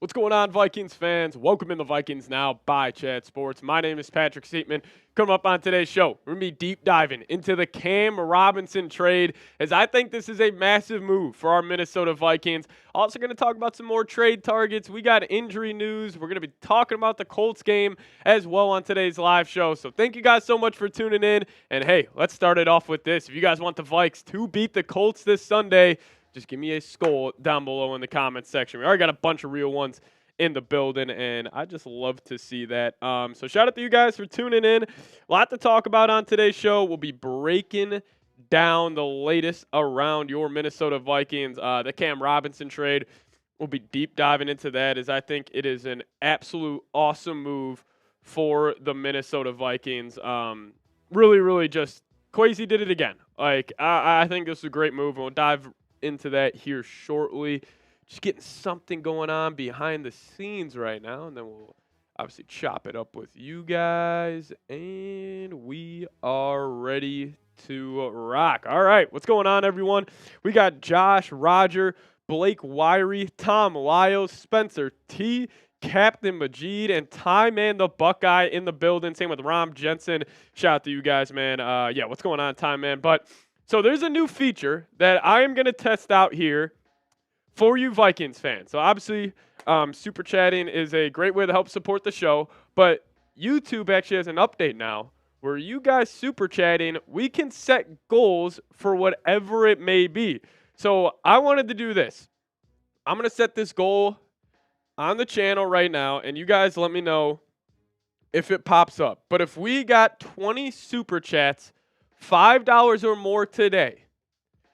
What's going on, Vikings fans? Welcome in the Vikings Now by Chat Sports. My name is Patrick Siepman. Coming up on today's show, we're going to be deep diving into the Cam Robinson trade, as I think this is a massive move for our Minnesota Vikings. Also going to talk about some more trade targets. We got injury news. We're going to be talking about the Colts game as well on today's live show. So thank you guys so much for tuning in. And hey, let's start it off with this. If you guys want the Vikes to beat the Colts this Sunday, just give me a SKOL down below in the comments section. We already got a bunch of real ones in the building, and I just love to see that. So shout out to you guys for tuning in. A lot to talk about on today's show. We'll be breaking down the latest around your Minnesota Vikings. The Cam Robinson trade, we'll be deep diving into that, as I think it is an absolute awesome move for the Minnesota Vikings. Really just Kwesi did it again. I think this is a great move, and we'll dive into that here shortly. Just getting something going on behind the scenes right now, and then we'll obviously chop it up with you guys, and we are ready to rock. All right, what's going on, everyone? We got Josh, Roger, Blake Wiry, Tom Lyles, Spencer T, Captain Majid, and Ty Man the Buckeye in the building. Same with Rom Jensen. Shout out to you guys, man. Yeah, what's going on, Ty Man? But so there's a new feature that I am going to test out here for you Vikings fans. So obviously, super chatting is a great way to help support the show, but YouTube actually has an update now where you guys super chatting, we can set goals for whatever it may be. So I wanted to do this. I'm going to set this goal on the channel right now, and you guys let me know if it pops up. But if we got 20 super chats, $5 or more today,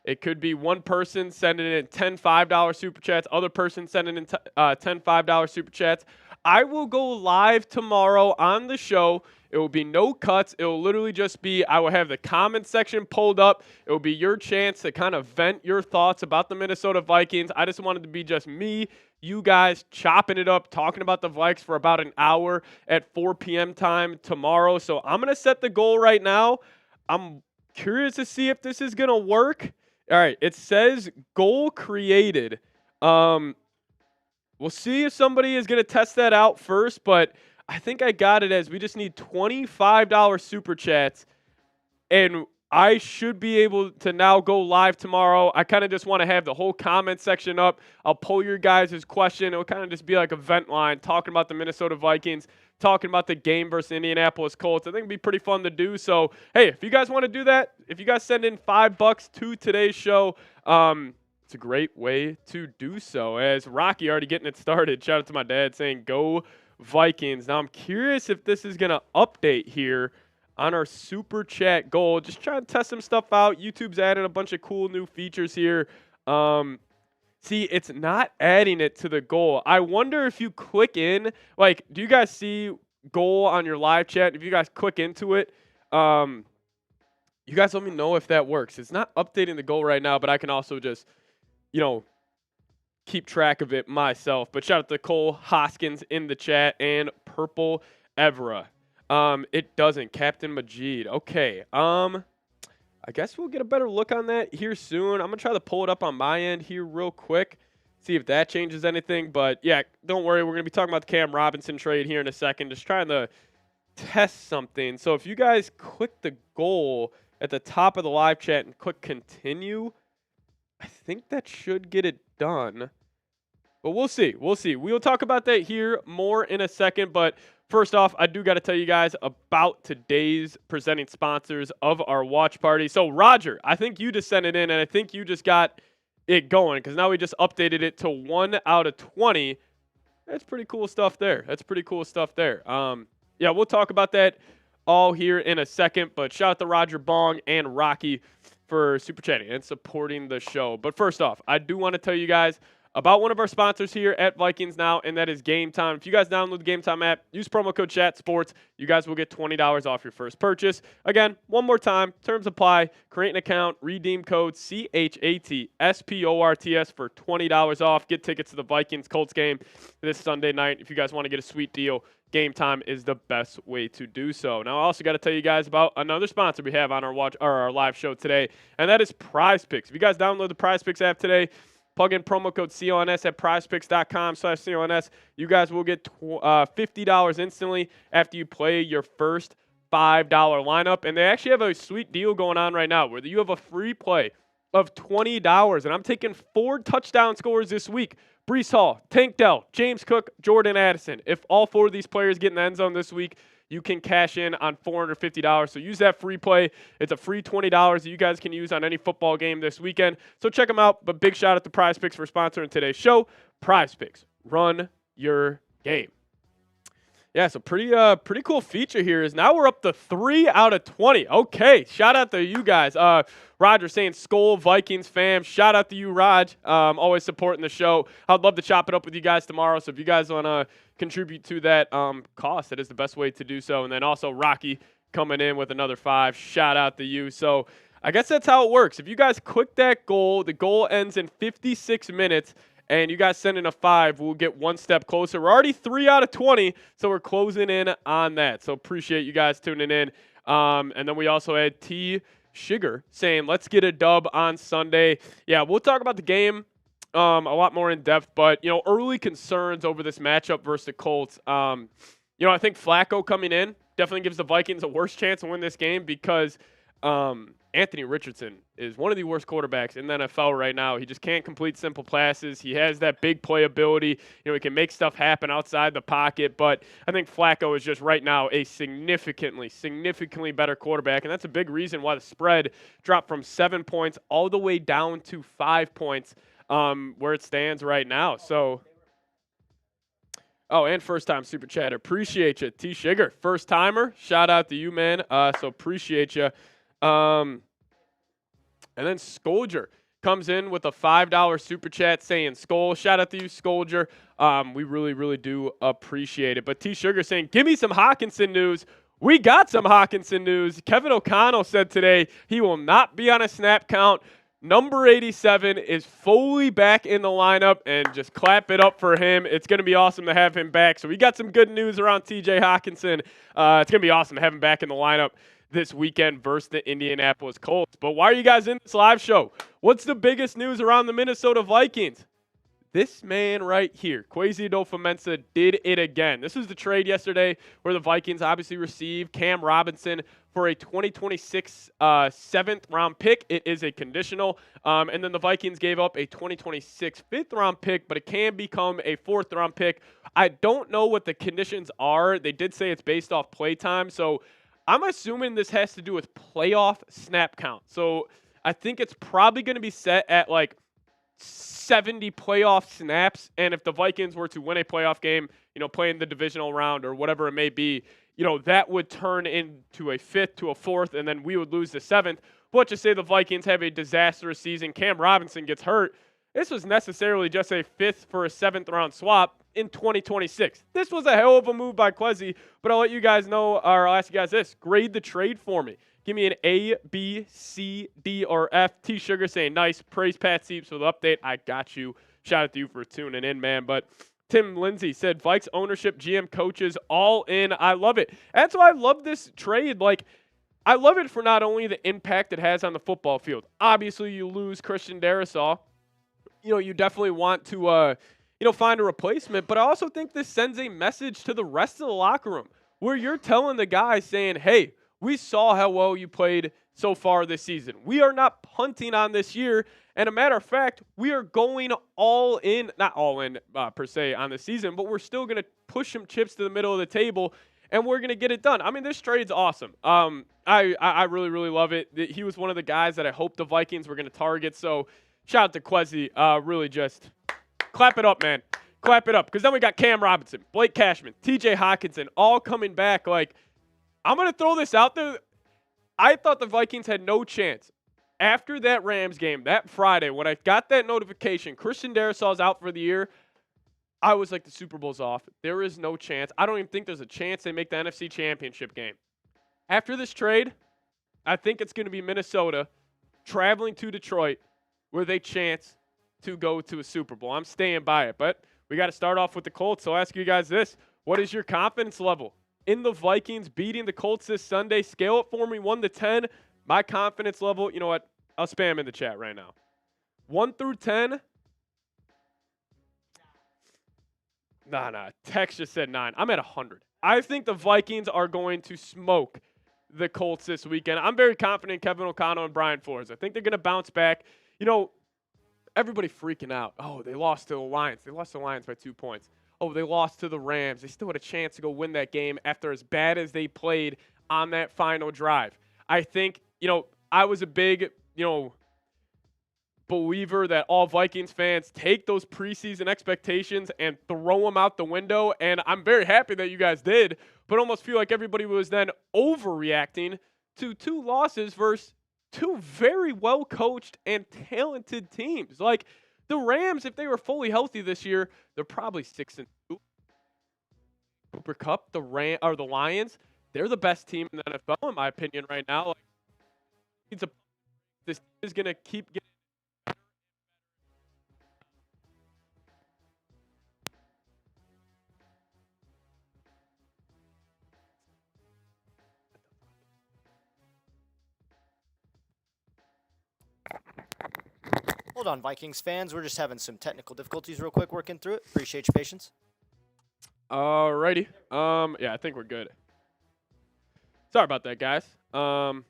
it could be one person sending in 10 $5 super chats, other person sending in 10 $5 super chats. I will go live tomorrow on the show. It will be no cuts. It will literally just be, I will have the comment section pulled up. It will be your chance to kind of vent your thoughts about the Minnesota Vikings. I just wanted to be just me, you guys chopping it up, talking about the Vikes for about an hour at 4 p.m. time tomorrow. So I'm going to set the goal right now. I'm curious to see if this is going to work. All right, it says goal created. We'll see if somebody is going to test that out first, but I think I got it as we just need $25 super chats, and I should be able to now go live tomorrow. I kind of just want to have the whole comment section up. I'll pull your guys' question. It'll kind of just be like a vent line, talking about the Minnesota Vikings, talking about the game versus Indianapolis Colts. I think it'd be pretty fun to do. So, hey, if you guys want to do that, if you guys send in $5 to today's show, it's a great way to do so. As Rocky already getting it started. Shout out to my dad saying, go Vikings. Now, I'm curious if this is going to update here on our super chat goal. Just trying to test some stuff out. YouTube's adding a bunch of cool new features here. See, it's not adding it to the goal. I wonder if you click in, like, do you guys see goal on your live chat? If you guys click into it, you guys let me know if that works. It's not updating the goal right now, but I can also just, keep track of it myself. But shout out to Cole Hoskins in the chat and Purple Evra. It doesn't. Captain Majid. Okay. I guess we'll get a better look on that here soon. I'm going to try to pull it up on my end here real quick, see if that changes anything. But, yeah, don't worry. We're going to be talking about the Cam Robinson trade here in a second, just trying to test something. So if you guys click the goal at the top of the live chat and click continue, I think that should get it done. But we'll see. We'll see. We'll talk about that here more in a second. But first off, I do got to tell you guys about today's presenting sponsors of our watch party. So, Roger, I think you just sent it in, and I think you just got it going because now we just updated it to 1 out of 20. That's pretty cool stuff there. Yeah, we'll talk about that all here in a second. But shout out to Roger Bong and Rocky for super chatting and supporting the show. But first off, I do want to tell you guys about one of our sponsors here at Vikings Now, and that is Game Time. If you guys download the Game Time app, use promo code ChatSports, you guys will get $20 off your first purchase. Again, one more time, terms apply. Create an account, redeem code CHATSPORTS for $20 off. Get tickets to the Vikings Colts game this Sunday night. If you guys want to get a sweet deal, Game Time is the best way to do so. Now, I also got to tell you guys about another sponsor we have on our live show today, and that is Prize Picks. If you guys download the Prize Picks app today, Plug in promo code CLNS at prizepicks.com/CLNS. You guys will get $50 instantly after you play your first $5 lineup. And they actually have a sweet deal going on right now where you have a free play of $20. And I'm taking 4 touchdown scorers this week. Breece Hall, Tank Dell, James Cook, Jordan Addison. If all 4 of these players get in the end zone this week, you can cash in on $450. So use that free play. It's a free $20 that you guys can use on any football game this weekend. So check them out. But big shout out to Prize Picks for sponsoring today's show. Prize Picks, run your game. Yeah, so pretty cool feature here is now we're up to 3 out of 20. Okay, shout out to you guys. Roger saying SKOL Vikings fam. Shout out to you, Raj. Always supporting the show. I'd love to chop it up with you guys tomorrow. So if you guys want to contribute to that cost, that is the best way to do so. And then also Rocky coming in with another 5. Shout out to you. So I guess that's how it works. If you guys click that goal, the goal ends in 56 minutes. And you guys send in a 5, we'll get one step closer. We're already 3 out of 20, so we're closing in on that. So appreciate you guys tuning in. And then we also had T. Sugar saying, let's get a dub on Sunday. Yeah, we'll talk about the game a lot more in depth. But, early concerns over this matchup versus the Colts. I think Flacco coming in definitely gives the Vikings a worse chance to win this game because Anthony Richardson is one of the worst quarterbacks in the NFL right now. He just can't complete simple passes. He has that big playability. He can make stuff happen outside the pocket. But I think Flacco is just right now a significantly better quarterback. And that's a big reason why the spread dropped from 7 points all the way down to 5 points where it stands right now. So, oh, and first-time super chatter. Appreciate you, T. Sugar. First-timer, shout out to you, man. So appreciate you. And then Skolger comes in with a $5 super chat saying, Skol, shout out to you, Skolger. We really do appreciate it. But T. Sugar saying, give me some Hawkinson news. We got some Hawkinson news. Kevin O'Connell said today he will not be on a snap count. Number 87 is fully back in the lineup, and just clap it up for him. It's going to be awesome to have him back. So we got some good news around TJ Hawkinson. It's going to be awesome to have him back in the lineup this weekend versus the Indianapolis Colts. But why are you guys in this live show? What's the biggest news around the Minnesota Vikings? This man right here, Kwesi Adofo-Mensah, did it again. This was the trade yesterday where the Vikings obviously received Cam Robinson for a 2026 7th-round pick. It is a conditional. And then the Vikings gave up a 2026 5th-round pick, but it can become a 4th-round pick. I don't know what the conditions are. They did say it's based off play time, so I'm assuming this has to do with playoff snap count. So I think it's probably going to be set at like 70 playoff snaps. And if the Vikings were to win a playoff game, playing the divisional round or whatever it may be, that would turn into a 5th to a 4th, and then we would lose the 7th. But let's just say the Vikings have a disastrous season. Cam Robinson gets hurt. This was necessarily just a 5th for a 7th-round swap in 2026. This was a hell of a move by Kwesi, but I'll let you guys know, or I'll ask you guys this. Grade the trade for me. Give me an A, B, C, D, or F. T. Sugar saying, nice. Praise Pat Sieps for the update. I got you. Shout out to you for tuning in, man. But Tim Lindsay said, Vikes ownership, GM coaches, all in. I love it. That's why I love this trade. I love it for not only the impact it has on the football field. Obviously, you lose Christian Darrisaw. You definitely want to, find a replacement. But I also think this sends a message to the rest of the locker room where you're telling the guys saying, hey, we saw how well you played so far this season. We are not punting on this year. And a matter of fact, we are going all in, not all in per se on the season, but we're still going to push some chips to the middle of the table, and we're going to get it done. I mean, this trade's awesome. I really love it. He was one of the guys that I hoped the Vikings were going to target. So shout out to Kwesi. Really just clap it up, man. Clap it up. Because then we got Cam Robinson, Blake Cashman, TJ Hawkinson, all coming back. I'm going to throw this out there. I thought the Vikings had no chance. After that Rams game, that Friday, when I got that notification, Christian Darrisaw is out for the year, I was like, the Super Bowl's off. There is no chance. I don't even think there's a chance they make the NFC Championship game. After this trade, I think it's going to be Minnesota traveling to Detroit with a chance to go to a Super Bowl. I'm staying by it, but we got to start off with the Colts. So I'll ask you guys this. What is your confidence level in the Vikings beating the Colts this Sunday? Scale it for me, 1 to 10. My confidence level, you know what? I'll spam in the chat right now. 1 through 10, Nah. Tex just said 9. I'm at 100. I think the Vikings are going to smoke the Colts this weekend. I'm very confident in Kevin O'Connell and Brian Flores. I think they're going to bounce back. You know, everybody freaking out. Oh, they lost to the Lions. They lost to the Lions by 2 points. Oh, they lost to the Rams. They still had a chance to go win that game after as bad as they played on that final drive. I think, I was a big, believer that all Vikings fans take those preseason expectations and throw them out the window. And I'm very happy that you guys did, but almost feel like everybody was then overreacting to 2 losses versus 2 very well-coached and talented teams. Like the Rams, if they were fully healthy this year, they're probably 6-2. Cooper Kupp, the Lions, they're the best team in the NFL in my opinion right now. Like, this is going to keep getting. Hold on, Vikings fans. We're just having some technical difficulties real quick, working through it. Appreciate your patience. Alrighty. Yeah, I think we're good. Sorry about that, guys. Alrighty.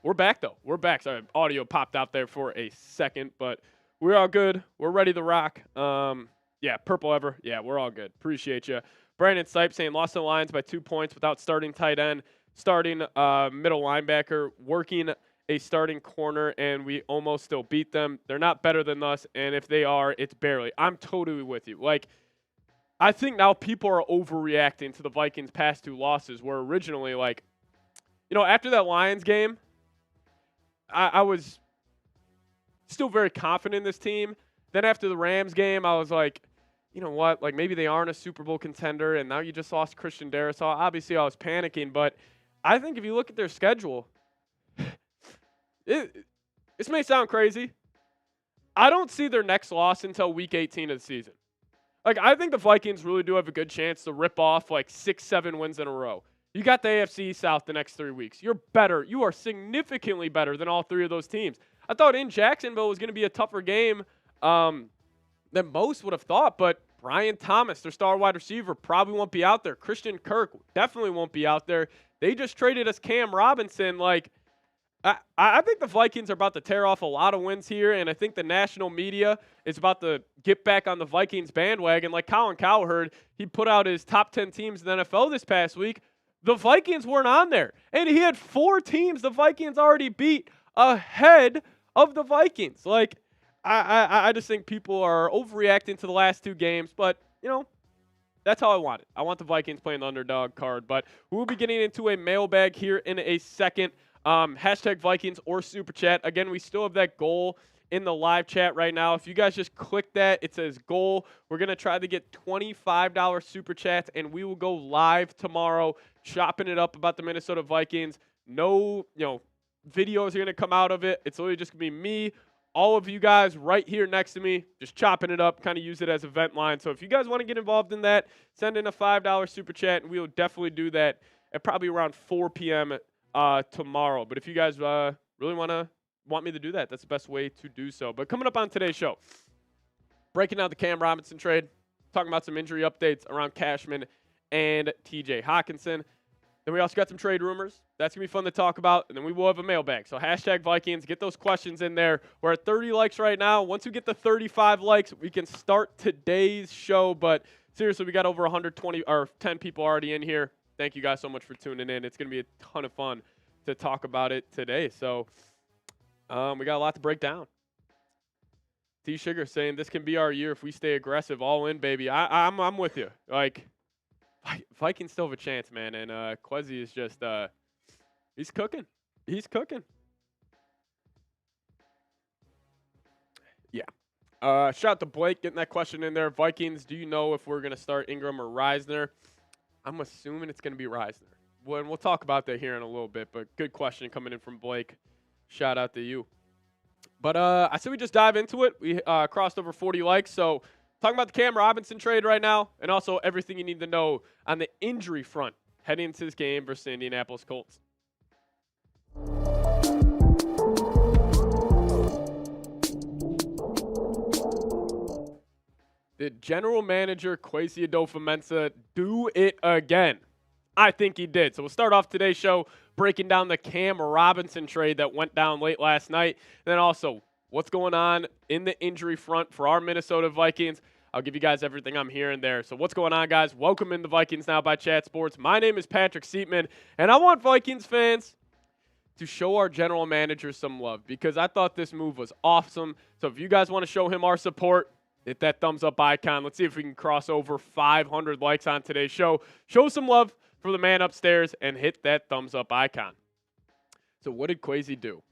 We're back, though. We're back. Sorry, audio popped out there for a second, but we're all good. We're ready to rock. Yeah, Purple Ever. Yeah, we're all good. Appreciate you. Brandon Sipe saying lost to the Lions by 2 points without starting tight end, starting middle linebacker, working a starting corner, and we almost still beat them. They're not better than us, and if they are, it's barely. I'm totally with you. Like, I think now people are overreacting to the Vikings' past 2 losses, where originally, like, after that Lions game, I was still very confident in this team. Then after the Rams game, I was like, you know what? Like, maybe they aren't a Super Bowl contender, and now you just lost Christian Darrisaw. Obviously, I was panicking, but I think if you look at their schedule, this may sound crazy. I don't see their next loss until week 18 of the season. Like, I think the Vikings really do have a good chance to rip off like 6-7 wins in a row. You got the AFC South the next 3 weeks. You're better. You are significantly better than all 3 of those teams. I thought in Jacksonville was going to be a tougher game than most would have thought, but Brian Thomas, their star wide receiver, probably won't be out there. Christian Kirk definitely won't be out there. They just traded us Cam Robinson. Like, I think the Vikings are about to tear off a lot of wins here, and I think the national media is about to get back on the Vikings bandwagon. Like Colin Cowherd, he put out his top 10 teams in the NFL this past week. The Vikings weren't on there, and he had 4 teams the Vikings already beat ahead of the Vikings. Like, I just think people are overreacting to the last 2 games, but, that's how I want it. I want the Vikings playing the underdog card, but we'll be getting into a mailbag here in a second. Hashtag Vikings or Super Chat. Again, we still have that goal in the live chat right now. If you guys just click that, it says goal. We're going to try to get $25 Super Chats, and we will go live tomorrow chopping it up about the Minnesota Vikings. No, videos are going to come out of it. It's literally just going to be me, all of you guys right here next to me, just chopping it up, kind of use it as a vent line. So if you guys want to get involved in that, send in a $5 Super Chat, and we will definitely do that at probably around 4 p.m. Tomorrow. But if you guys really want me to do that, that's the best way to do so. But coming up on today's show, breaking down the Cam Robinson trade, talking about some injury updates around Cashman and TJ Hawkinson. Then we also got some trade rumors. That's going to be fun to talk about. And then we will have a mailbag. So hashtag Vikings, get those questions in there. We're at 30 likes right now. Once we get to 35 likes, we can start today's show. But seriously, we got over 120 or 10 people already in here. Thank you guys so much for tuning in. It's going to be a ton of fun to talk about it today. So we got a lot to break down. T. Sugar saying this can be our year if we stay aggressive. All in, baby. I'm with you. Like, Vikings still have a chance, man. And Kwesi is just he's cooking. He's cooking. Yeah. Shout out to Blake getting that question in there. Vikings, do you know if we're going to start Ingram or Reisner? I'm assuming it's going to be Reisner. We'll talk about that here in a little bit, but good question coming in from Blake. Shout out to you. But I said we just dive into it. We crossed over 40 likes, so talking about the Cam Robinson trade right now and also everything you need to know on the injury front heading into this game versus the Indianapolis Colts. Did general manager Kwesi Adofo-Mensah do it again? I think he did. So we'll start off today's show breaking down the Cam Robinson trade that went down late last night. And then also what's going on in the injury front for our Minnesota Vikings. I'll give you guys everything I'm hearing there. So what's going on, guys? Welcome in the Vikings Now by Chat Sports. My name is Patrick Siepman, and I want Vikings fans to show our general manager some love because I thought this move was awesome. So if you guys want to show him our support, hit that thumbs up icon. Let's see if we can cross over 500 likes on today's show. Show some love for the man upstairs and hit that thumbs up icon. So what did Kwesi do?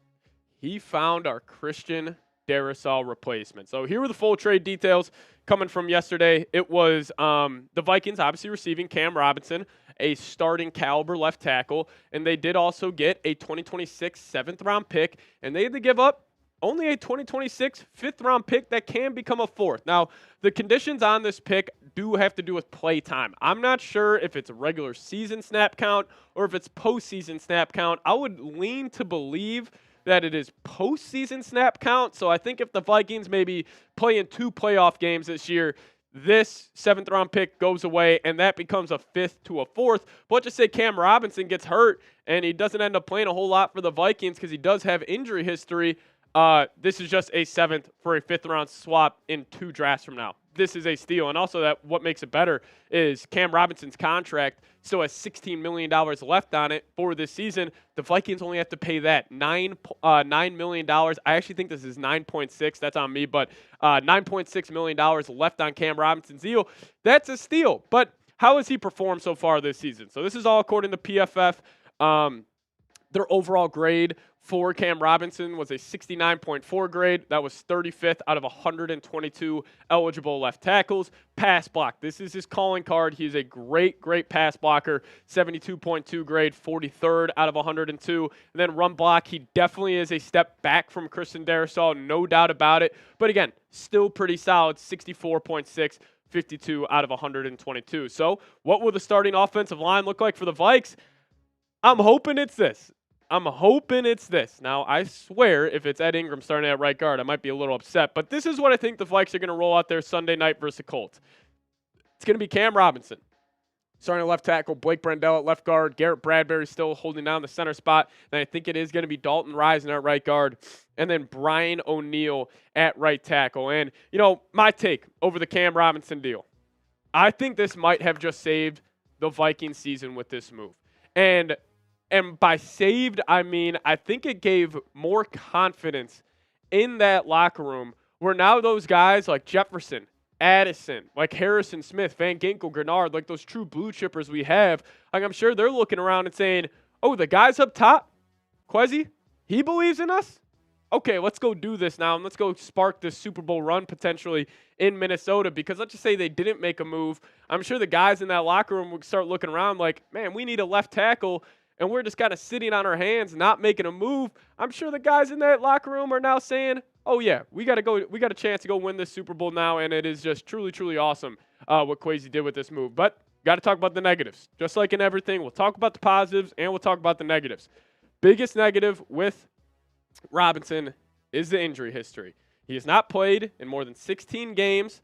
He found our Christian Darrisaw replacement. So here were the full trade details coming from yesterday. It was the Vikings obviously receiving Cam Robinson, a starting caliber left tackle, and they did also get a 2026 7th-round pick, and they had to give up only a 2026 5th-round pick that can become a 4th. Now, the conditions on this pick do have to do with play time. I'm not sure if it's a regular season snap count or if it's postseason snap count. I would lean to believe that it is postseason snap count. So I think if the Vikings maybe play in 2 playoff games this year, this 7th-round pick goes away, and that becomes a 5th to a 4th. But let's just say Cam Robinson gets hurt, and he doesn't end up playing a whole lot for the Vikings because he does have injury history. This is just a 7th for a 5th-round swap in 2 drafts from now. This is a steal. And also that what makes it better is Cam Robinson's contract still has $16 million left on it for this season. The Vikings only have to pay that $9 million. I actually think this is 9.6. That's on me, but $9.6 million left on Cam Robinson's deal. That's a steal. But how has he performed so far this season? So this is all according to PFF. Their overall grade for Cam Robinson was a 69.4 grade. That was 35th out of 122 eligible left tackles. Pass block. This is his calling card. He's a great pass blocker. 72.2 grade, 43rd out of 102. And then run block, he definitely is a step back from Christian Darrisaw, no doubt about it. But again, still pretty solid, 64.6. 52 out of 122. So what will the starting offensive line look like for the Vikes? I'm hoping it's this. Now, I swear if it's Ed Ingram starting at right guard, I might be a little upset. But this is what I think the Vikes are going to roll out there Sunday night versus the Colts. It's going to be Cam Robinson starting at left tackle, Blake Brandell at left guard, Garrett Bradbury still holding down the center spot. And I think it is going to be Dalton Risner at right guard, and then Brian O'Neill at right tackle. And, you know, my take over the Cam Robinson deal, I think this might have just saved the Viking season with this move. And by saved, I mean, I think it gave more confidence in that locker room where now those guys like Jefferson, Addison, like Harrison Smith, Van Ginkel, Grenard, like those true blue chippers we have, like I'm sure they're looking around and saying, oh, the guys up top, Kwesi, he believes in us? Okay, let's go do this now, and let's go spark this Super Bowl run potentially in Minnesota, because let's just say they didn't make a move. I'm sure the guys in that locker room would start looking around like, man, we need a left tackle, and we're just kind of sitting on our hands, not making a move. I'm sure the guys in that locker room are now saying, oh, yeah, we got a chance to go win this Super Bowl now, and it is just truly, truly awesome what Kwesi did with this move. But got to talk about the negatives. Just like in everything, we'll talk about the positives, and we'll talk about the negatives. Biggest negative with Robinson is the injury history. He has not played in more than 16 games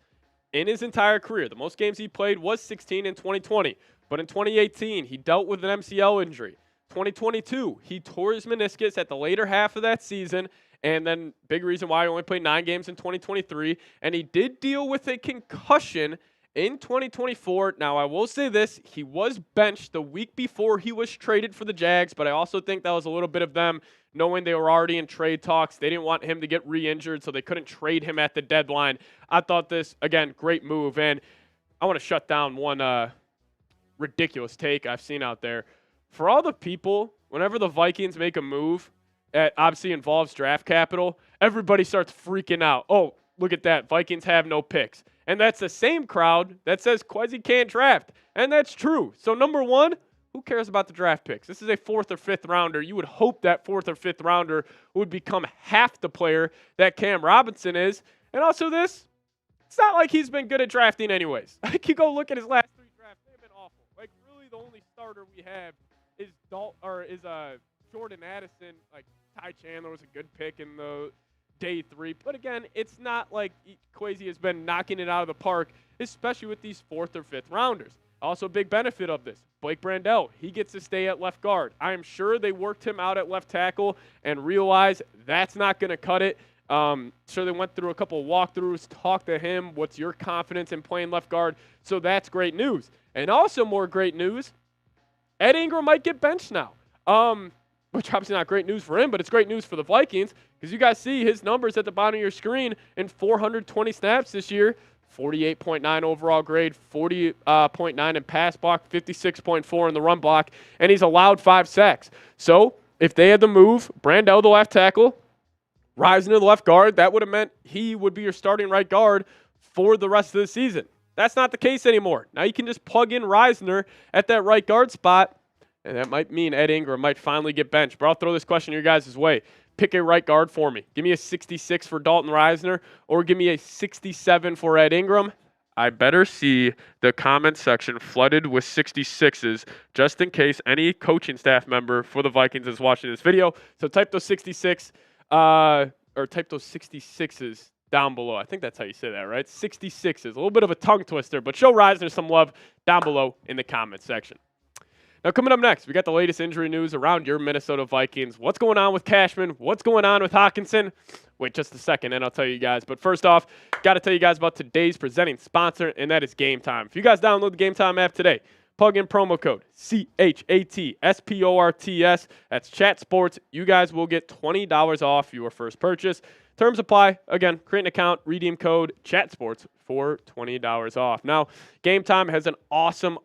in his entire career. The most games he played was 16 in 2020. But in 2018, he dealt with an MCL injury. 2022, he tore his meniscus at the later half of that season, and then big reason why he only played 9 games in 2023. And he did deal with a concussion in 2024. Now, I will say this. He was benched the week before he was traded for the Jags, but I also think that was a little bit of them knowing they were already in trade talks. They didn't want him to get re-injured, so they couldn't trade him at the deadline. I thought this, again, great move. And I want to shut down one ridiculous take I've seen out there. For all the people, whenever the Vikings make a move that obviously involves draft capital, everybody starts freaking out. Oh, look at that. Vikings have no picks. And that's the same crowd that says Kwesi can't draft. And that's true. So number one, who cares about the draft picks? This is a 4th or 5th rounder. You would hope that 4th or 5th rounder would become half the player that Cam Robinson is. And also this, it's not like he's been good at drafting anyways. Like you go look at his last 3 drafts, they've been awful. Like really the only starter we have is Jordan Addison. Like Ty Chandler was a good pick in the day 3. But again, it's not like Kwesi has been knocking it out of the park, especially with these 4th or 5th rounders. Also, a big benefit of this, Blake Brandel, he gets to stay at left guard. I am sure they worked him out at left tackle and realized that's not going to cut it. So they went through a couple of walkthroughs, talked to him. What's your confidence in playing left guard? So that's great news. And also more great news, Ed Ingram might get benched now. Which obviously not great news for him, but it's great news for the Vikings because you guys see his numbers at the bottom of your screen in 420 snaps this year. 48.9 overall grade, 40.9 in pass block, 56.4 in the run block, and he's allowed 5 sacks. So if they had to move Brandel, the left tackle, Rising to the left guard, that would have meant he would be your starting right guard for the rest of the season. That's not the case anymore. Now you can just plug in Risner at that right guard spot, and that might mean Ed Ingram might finally get benched. But I'll throw this question your guys' way. Pick a right guard for me. Give me a 66 for Dalton Risner, or give me a 67 for Ed Ingram. I better see the comment section flooded with 66s just in case any coaching staff member for the Vikings is watching this video. So type those 66 or type those 66s down below. I think that's how you say that, right? 66s. A little bit of a tongue twister, but show Risner some love down below in the comment section. Now, coming up next, we got the latest injury news around your Minnesota Vikings. What's going on with Cashman? What's going on with Hockenson? Wait just a second, and I'll tell you guys. But first off, got to tell you guys about today's presenting sponsor, and that is Game Time. If you guys download the Game Time app today, plug in promo code CHATSPORTS. That's Chat Sports. You guys will get $20 off your first purchase. Terms apply. Again, create an account, redeem code CHATSPORTS for $20 off. Now, Game Time has an awesome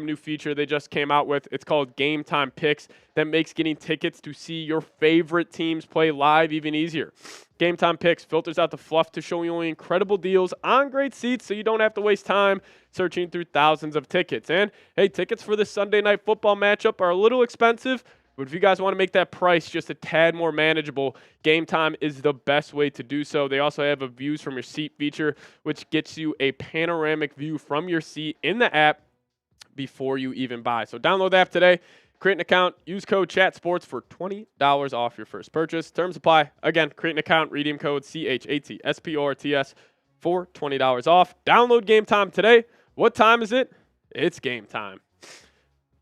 new feature they just came out with. It's called Game Time Picks that makes getting tickets to see your favorite teams play live even easier. Game Time Picks filters out the fluff to show you only incredible deals on great seats so you don't have to waste time searching through thousands of tickets. And, hey, tickets for this Sunday Night Football matchup are a little expensive, but if you guys want to make that price just a tad more manageable, Game Time is the best way to do so. They also have a views from your seat feature, which gets you a panoramic view from your seat in the app before you even buy. So download the app today, create an account, use code CHATSPORTS for $20 off your first purchase. Terms apply. Again, create an account, redeem code CHATSPORTS for $20 off. Download Game Time today. What time is it? It's game time.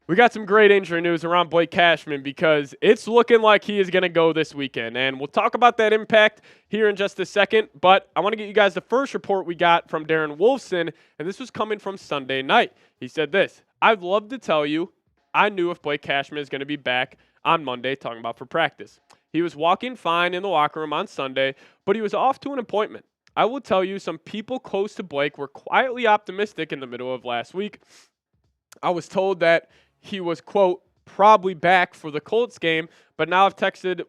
We got some great injury news around Blake Cashman because it's looking like he is going to go this weekend. And we'll talk about that impact here in just a second. But I want to get you guys the first report we got from Darren Wolfson. And this was coming from Sunday night. He said this: "I'd love to tell you I knew if Blake Cashman is going to be back on Monday, talking about for practice. He was walking fine in the locker room on Sunday, but he was off to an appointment. I will tell you some people close to Blake were quietly optimistic in the middle of last week. I was told that he was, quote, probably back for the Colts game, but now I've texted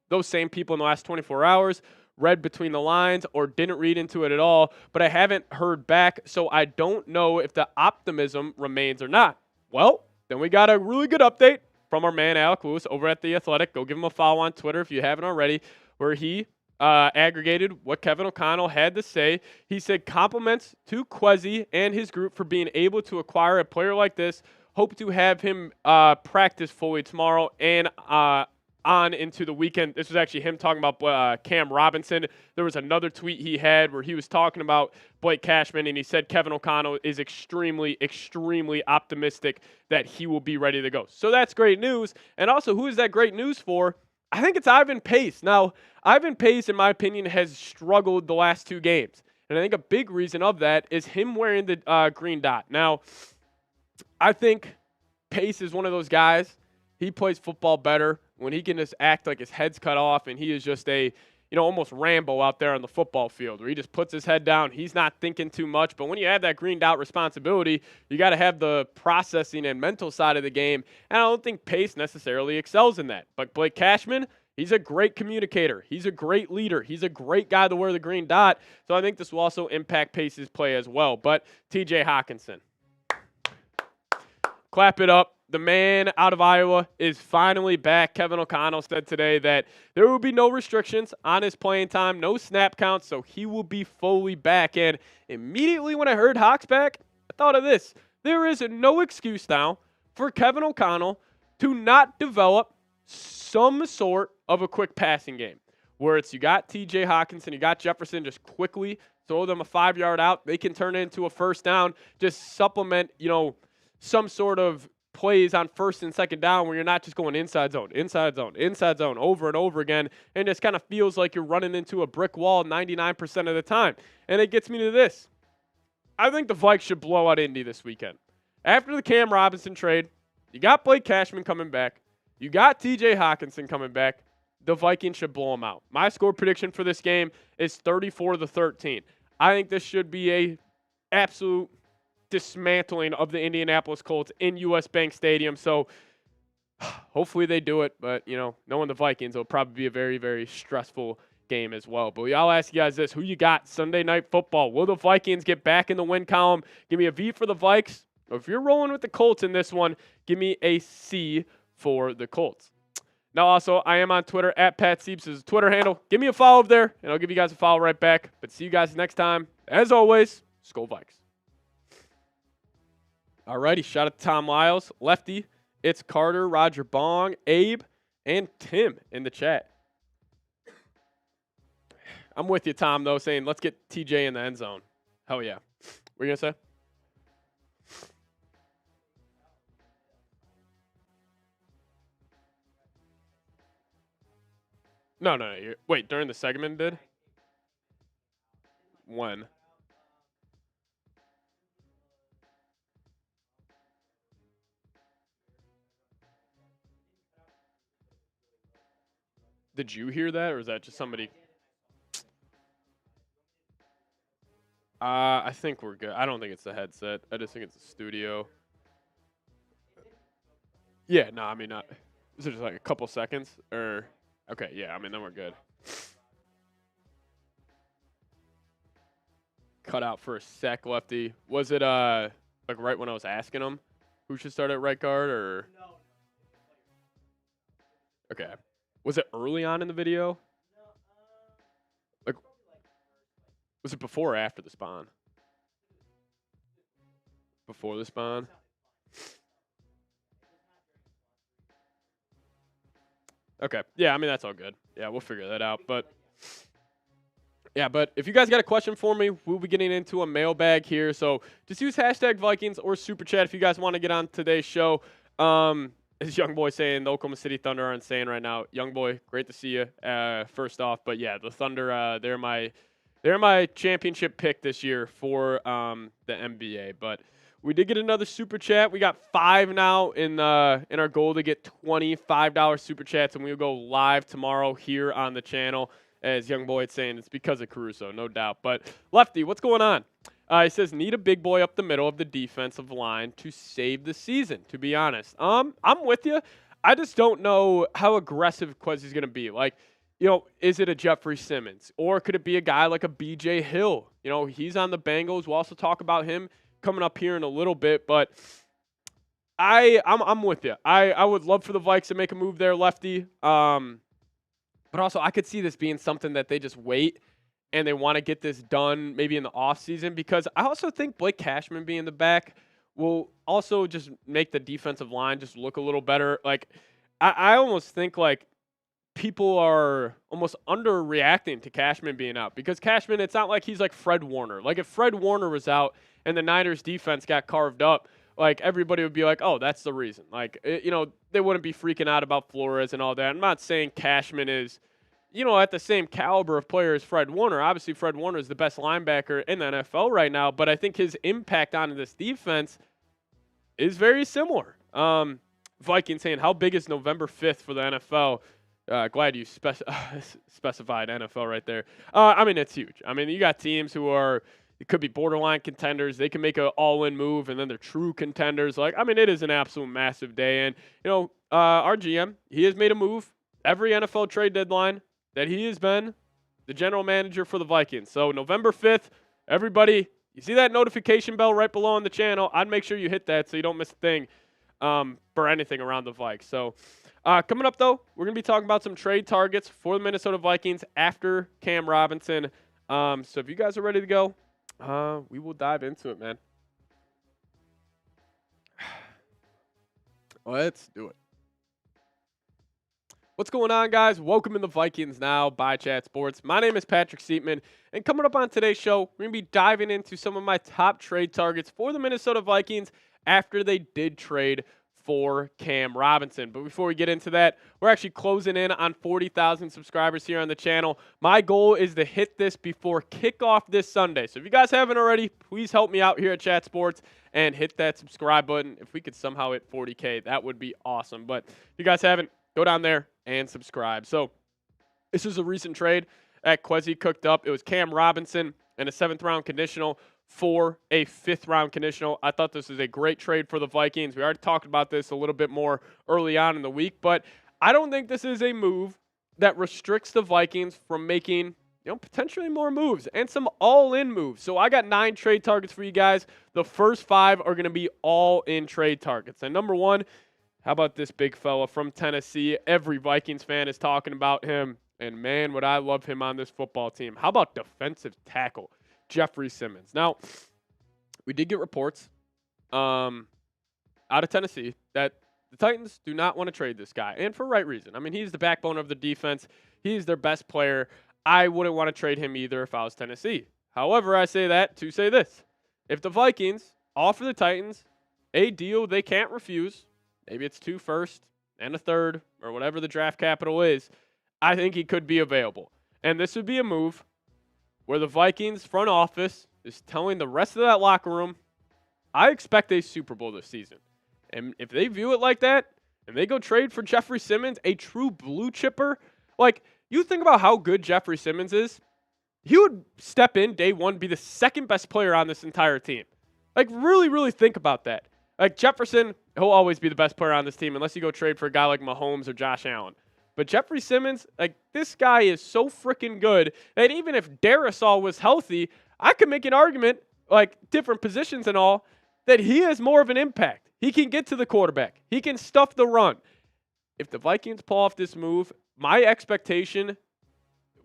those same people in the last 24 hours, read between the lines, or didn't read into it at all, but I haven't heard back, so I don't know if the optimism remains or not." Well, then we got a really good update from our man Alec Lewis over at The Athletic. Go give him a follow on Twitter if you haven't already, where he aggregated what Kevin O'Connell had to say. He said, "Compliments to Kwesi and his group for being able to acquire a player like this. Hope to have him practice fully tomorrow and on into the weekend." This was actually him talking about Cam Robinson. There was another tweet he had where he was talking about Blake Cashman, and he said Kevin O'Connell is extremely optimistic that he will be ready to go. So that's great news. And also, who is that great news for? I think it's Ivan Pace. Now, Ivan Pace, in my opinion, has struggled the last 2 games. And I think a big reason of that is him wearing the green dot. Now, I think Pace is one of those guys. He plays football better when he can just act like his head's cut off and he is just a, almost Rambo out there on the football field where he just puts his head down. He's not thinking too much. But when you have that green dot responsibility, you got to have the processing and mental side of the game. And I don't think Pace necessarily excels in that. But Blake Cashman, he's a great communicator. He's a great leader. He's a great guy to wear the green dot. So I think this will also impact Pace's play as well. But TJ Hockenson, clap it up. The man out of Iowa is finally back. Kevin O'Connell said today that there will be no restrictions on his playing time, no snap counts, so he will be fully back. And immediately when I heard Hawk's back, I thought of this. There is no excuse now for Kevin O'Connell to not develop some sort of a quick passing game. where it's you got TJ Hawkinson, you got Jefferson, just quickly throw them a 5-yard out. They can turn it into a first down. Just supplement, some sort of plays on first and second down where you're not just going inside zone, over and over again, and it just kind of feels like you're running into a brick wall 99% of the time. And it gets me to this. I think the Vikes should blow out Indy this weekend. After the Cam Robinson trade, you got Blake Cashman coming back. You got TJ Hawkinson coming back. The Vikings should blow them out. My score prediction for this game is 34-13. I think this should be a absolute dismantling of the Indianapolis Colts in US Bank Stadium. So hopefully they do it. But, knowing the Vikings, it'll probably be a very, very stressful game as well. But I'll ask you guys this. Who you got Sunday Night Football? Will the Vikings get back in the win column? Give me a V for the Vikes. Or if you're rolling with the Colts in this one, give me a C for the Colts. Now, also, I am on Twitter at Pat Sieps is a Twitter handle. Give me a follow up there, and I'll give you guys a follow right back. But see you guys next time. As always, Skol Vikes. Alrighty, shout out to Tom Lyles, Lefty. It's Carter, Roger Bong, Abe, and Tim in the chat. I'm with you, Tom, though, saying let's get TJ in the end zone. Hell yeah. What are you going to say? No. Wait, during the segment did? When? Did you hear that, or is that just somebody? I think we're good. I don't think it's the headset. I just think it's the studio. Yeah, no, is it just like a couple seconds? Or okay, yeah, then we're good. Cut out for a sec, Lefty. Was it like right when I was asking him who should start at right guard, or? Okay. Was it early on in the video? Like, was it before or after the spawn? Before the spawn? Okay. Yeah, that's all good. Yeah, we'll figure that out. But if you guys got a question for me, we'll be getting into a mailbag here. So just use hashtag Vikings or Super Chat if you guys want to get on today's show. As Young Boy saying, the Oklahoma City Thunder are insane right now. Young Boy, great to see you. First off, but yeah, the Thunder, they're my championship pick this year for the NBA. But we did get another Super Chat. We got 5 now in our goal to get $25 Super Chats, and we'll go live tomorrow here on the channel. As Young Boy is saying, it's because of Caruso, no doubt. But Lefty, what's going on? He says, need a big boy up the middle of the defensive line to save the season, to be honest. I'm with you. I just don't know how aggressive Kwesi's going to be. Like, is it a Jeffrey Simmons? Or could it be a guy like a B.J. Hill? He's on the Bengals. We'll also talk about him coming up here in a little bit. But I'm with you. I would love for the Vikes to make a move there, Lefty. But also, I could see this being something that they just wait and they want to get this done maybe in the offseason, because I also think Blake Cashman being the back will also just make the defensive line just look a little better. Like, I almost think, like, people are almost underreacting to Cashman being out, because Cashman, it's not like he's like Fred Warner. Like, if Fred Warner was out and the Niners defense got carved up, like, everybody would be like, oh, that's the reason. Like, they wouldn't be freaking out about Flores and all that. I'm not saying Cashman is, at the same caliber of player as Fred Warner. Obviously, Fred Warner is the best linebacker in the NFL right now, but I think his impact on this defense is very similar. Vikings saying, how big is November 5th for the NFL? Glad you specified NFL right there. It's huge. You got teams who are, it could be borderline contenders. They can make an all-in move, and then they're true contenders. Like, it is an absolute massive day. And, our GM, he has made a move every NFL trade deadline that he has been the general manager for the Vikings. So November 5th, everybody, you see that notification bell right below on the channel. I'd make sure you hit that so you don't miss a thing for anything around the Vikes. So coming up, though, we're going to be talking about some trade targets for the Minnesota Vikings after Cam Robinson. So if you guys are ready to go, we will dive into it, man. Let's do it. What's going on, guys? Welcome in the Vikings Now by Chat Sports. My name is Patrick Siepman, and coming up on today's show, we're going to be diving into some of my top trade targets for the Minnesota Vikings after they did trade for Cam Robinson. But before we get into that, we're actually closing in on 40,000 subscribers here on the channel. My goal is to hit this before kickoff this Sunday. So if you guys haven't already, please help me out here at Chat Sports and hit that subscribe button. If we could somehow hit 40K, that would be awesome. But if you guys haven't, go down there and subscribe. So this is a recent trade that Kwesi cooked up. It was Cam Robinson and a 7th-round conditional for a 5th-round conditional. I thought this was a great trade for the Vikings. We already talked about this a little bit more early on in the week, but I don't think this is a move that restricts the Vikings from making potentially more moves and some all-in moves. So I got 9 trade targets for you guys. The first 5 are going to be all-in trade targets. And number 1, how about this big fella from Tennessee? Every Vikings fan is talking about him, and man, would I love him on this football team. How about defensive tackle Jeffrey Simmons? Now, we did get reports out of Tennessee that the Titans do not want to trade this guy, and for right reason. I mean, he's the backbone of the defense. He's their best player. I wouldn't want to trade him either if I was Tennessee. However, I say that to say this. If the Vikings offer the Titans a deal they can't refuse, maybe it's 2 firsts and a 3rd or whatever the draft capital is, I think he could be available. And this would be a move where the Vikings front office is telling the rest of that locker room, I expect a Super Bowl this season. And if they view it like that and they go trade for Jeffrey Simmons, a true blue chipper, like you think about how good Jeffrey Simmons is, he would step in day 1, be the 2nd best player on this entire team. Like really, really think about that. Like Jefferson, he'll always be the best player on this team unless you go trade for a guy like Mahomes or Josh Allen. But Jeffrey Simmons, like this guy is so freaking good that even if Darrisaw was healthy, I could make an argument, like different positions and all, that he has more of an impact. He can get to the quarterback. He can stuff the run. If the Vikings pull off this move, my expectation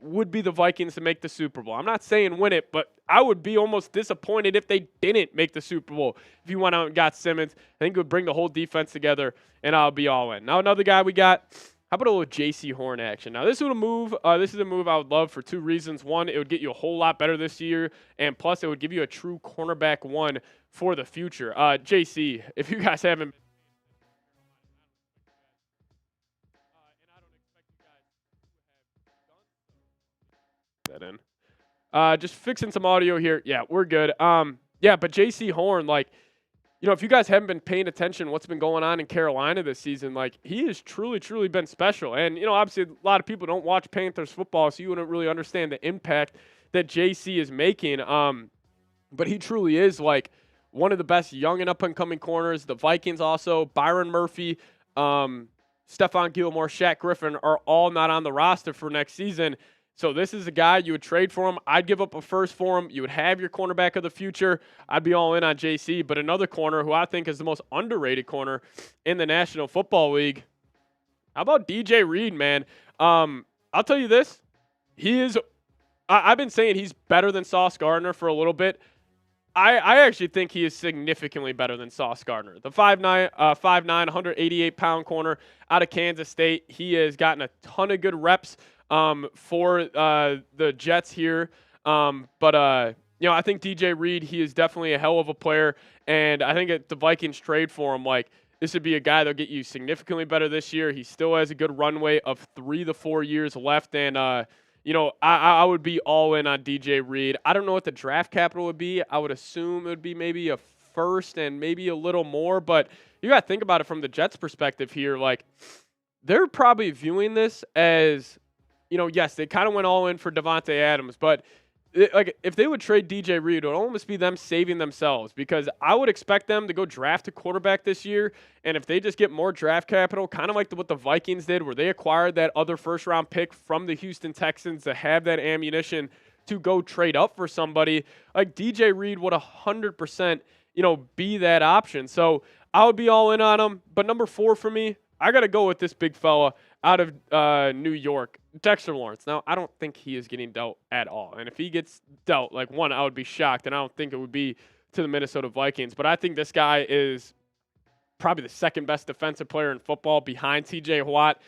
would be the Vikings to make the Super Bowl. I'm not saying win it, but I would be almost disappointed if they didn't make the Super Bowl. If you went out and got Simmons, I think it would bring the whole defense together, and I'll be all in. Now another guy we got, how about a little J.C. Horn action? Now this is a move I would love for 2 reasons. One, it would get you a whole lot better this year, and plus it would give you a true cornerback 1 for the future. J.C., if you guys haven't that in. Just fixing some audio here. Yeah, we're good. Yeah, but J.C. Horn, like, if you guys haven't been paying attention what's been going on in Carolina this season, like, he has truly, truly been special. And, obviously a lot of people don't watch Panthers football, so you wouldn't really understand the impact that J.C. is making. But he truly is, like, one of the best young and up-and-coming corners. The Vikings also, Byron Murphy, Stephon Gilmore, Shaq Griffin are all not on the roster for next season. So this is a guy you would trade for him. I'd give up a first for him. You would have your cornerback of the future. I'd be all in on JC. But another corner who I think is the most underrated corner in the National Football League, how about DJ Reed, man? I'll tell you this. I've been saying he's better than Sauce Gardner for a little bit. I actually think he is significantly better than Sauce Gardner. The 5'9", 188-pound corner out of Kansas State. He has gotten a ton of good reps for the Jets here. I think DJ Reed, he is definitely a hell of a player. And I think if the Vikings trade for him, like, this would be a guy that'll get you significantly better this year. He still has a good runway of 3 to 4 years left. And, I would be all in on DJ Reed. I don't know what the draft capital would be. I would assume it would be maybe a first and maybe a little more. But you got to think about it from the Jets' perspective here. Like, they're probably viewing this as, yes, they kind of went all in for Devontae Adams, but if they would trade DJ Reed, it would almost be them saving themselves, because I would expect them to go draft a quarterback this year, and if they just get more draft capital, kind of like what the Vikings did, where they acquired that other first-round pick from the Houston Texans to have that ammunition to go trade up for somebody, like DJ Reed would 100%, be that option. So I would be all in on him. But number 4 for me, I got to go with this big fella out of New York, Dexter Lawrence. Now, I don't think he is getting dealt at all. And if he gets dealt, I would be shocked, and I don't think it would be to the Minnesota Vikings. But I think this guy is probably the second best defensive player in football behind TJ Watt.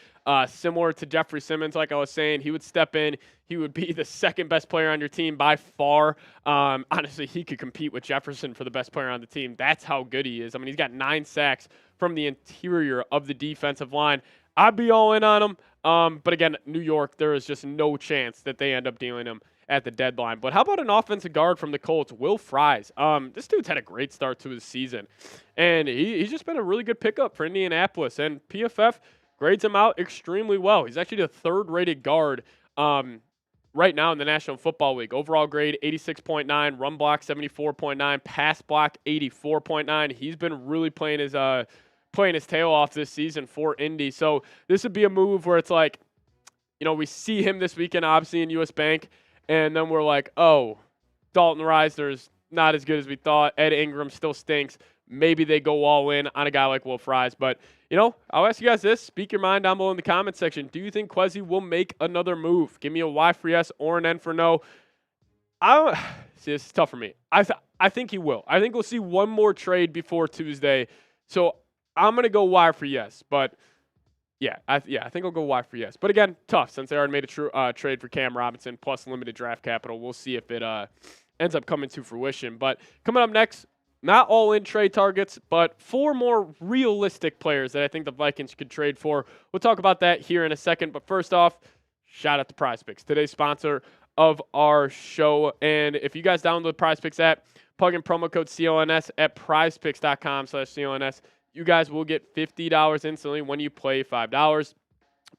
Similar to Jeffrey Simmons, like I was saying, he would step in. He would be the second best player on your team by far. Honestly, he could compete with Jefferson for the best player on the team. That's how good he is. I mean, he's got 9 sacks from the interior of the defensive line. I'd be all in on him. But again, New York, there is just no chance that they end up dealing him at the deadline. But how about an offensive guard from the Colts, Will Fries? This dude's had a great start to his season, and he's just been a really good pickup for Indianapolis. And PFF grades him out extremely well. He's actually the 3rd-rated guard right now in the National Football League. Overall grade 86.9, run block 74.9, pass block 84.9. He's been really playing his tail off this season for Indy. So this would be a move where it's like, we see him this weekend, obviously, in U.S. Bank, and then we're like, oh, Dalton Reisner's not as good as we thought. Ed Ingram still stinks. Maybe they go all in on a guy like Will Fries. But, I'll ask you guys this. Speak your mind down below in the comment section. Do you think Kwesi will make another move? Give me a Y for yes or an N for no. See, this is tough for me. I think he will. I think we'll see one more trade before Tuesday. So I'm going to go Y for yes. But, I think I'll go Y for yes. But again, tough since they already made a trade for Cam Robinson plus limited draft capital. We'll see if it ends up coming to fruition. But coming up next, not all in trade targets, but 4 more realistic players that I think the Vikings could trade for. We'll talk about that here in a second. But first off, shout out to PrizePicks, today's sponsor of our show. And if you guys download the PrizePicks app, plug in promo code CLNS at prizepicks.com/CLNS. You guys will get $50 instantly when you play $5.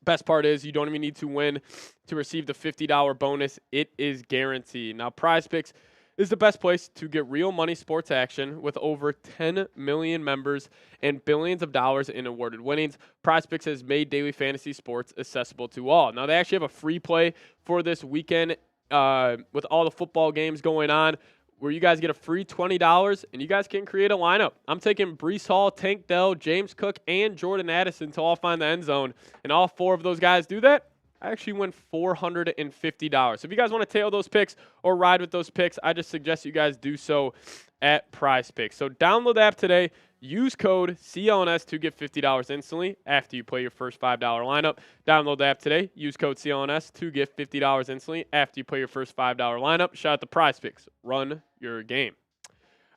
Best part is you don't even need to win to receive the $50 bonus. It is guaranteed. Now, PrizePicks is the best place to get real money sports action with over 10 million members and billions of dollars in awarded winnings. PrizePicks has made daily fantasy sports accessible to all. Now, they actually have a free play for this weekend with all the football games going on, where you guys get a free $20 and you guys can create a lineup. I'm taking Breece Hall, Tank Dell, James Cook, and Jordan Addison to all find the end zone. And all 4 of those guys do that. I actually win $450. So if you guys want to tail those picks or ride with those picks, I just suggest you guys do so at PrizePicks. So download the app today. Use code CLNS to get $50 instantly after you play your first $5 lineup. Download the app today. Use code CLNS to get $50 instantly after you play your first $5 lineup. Shout out to PrizePicks. Run your game.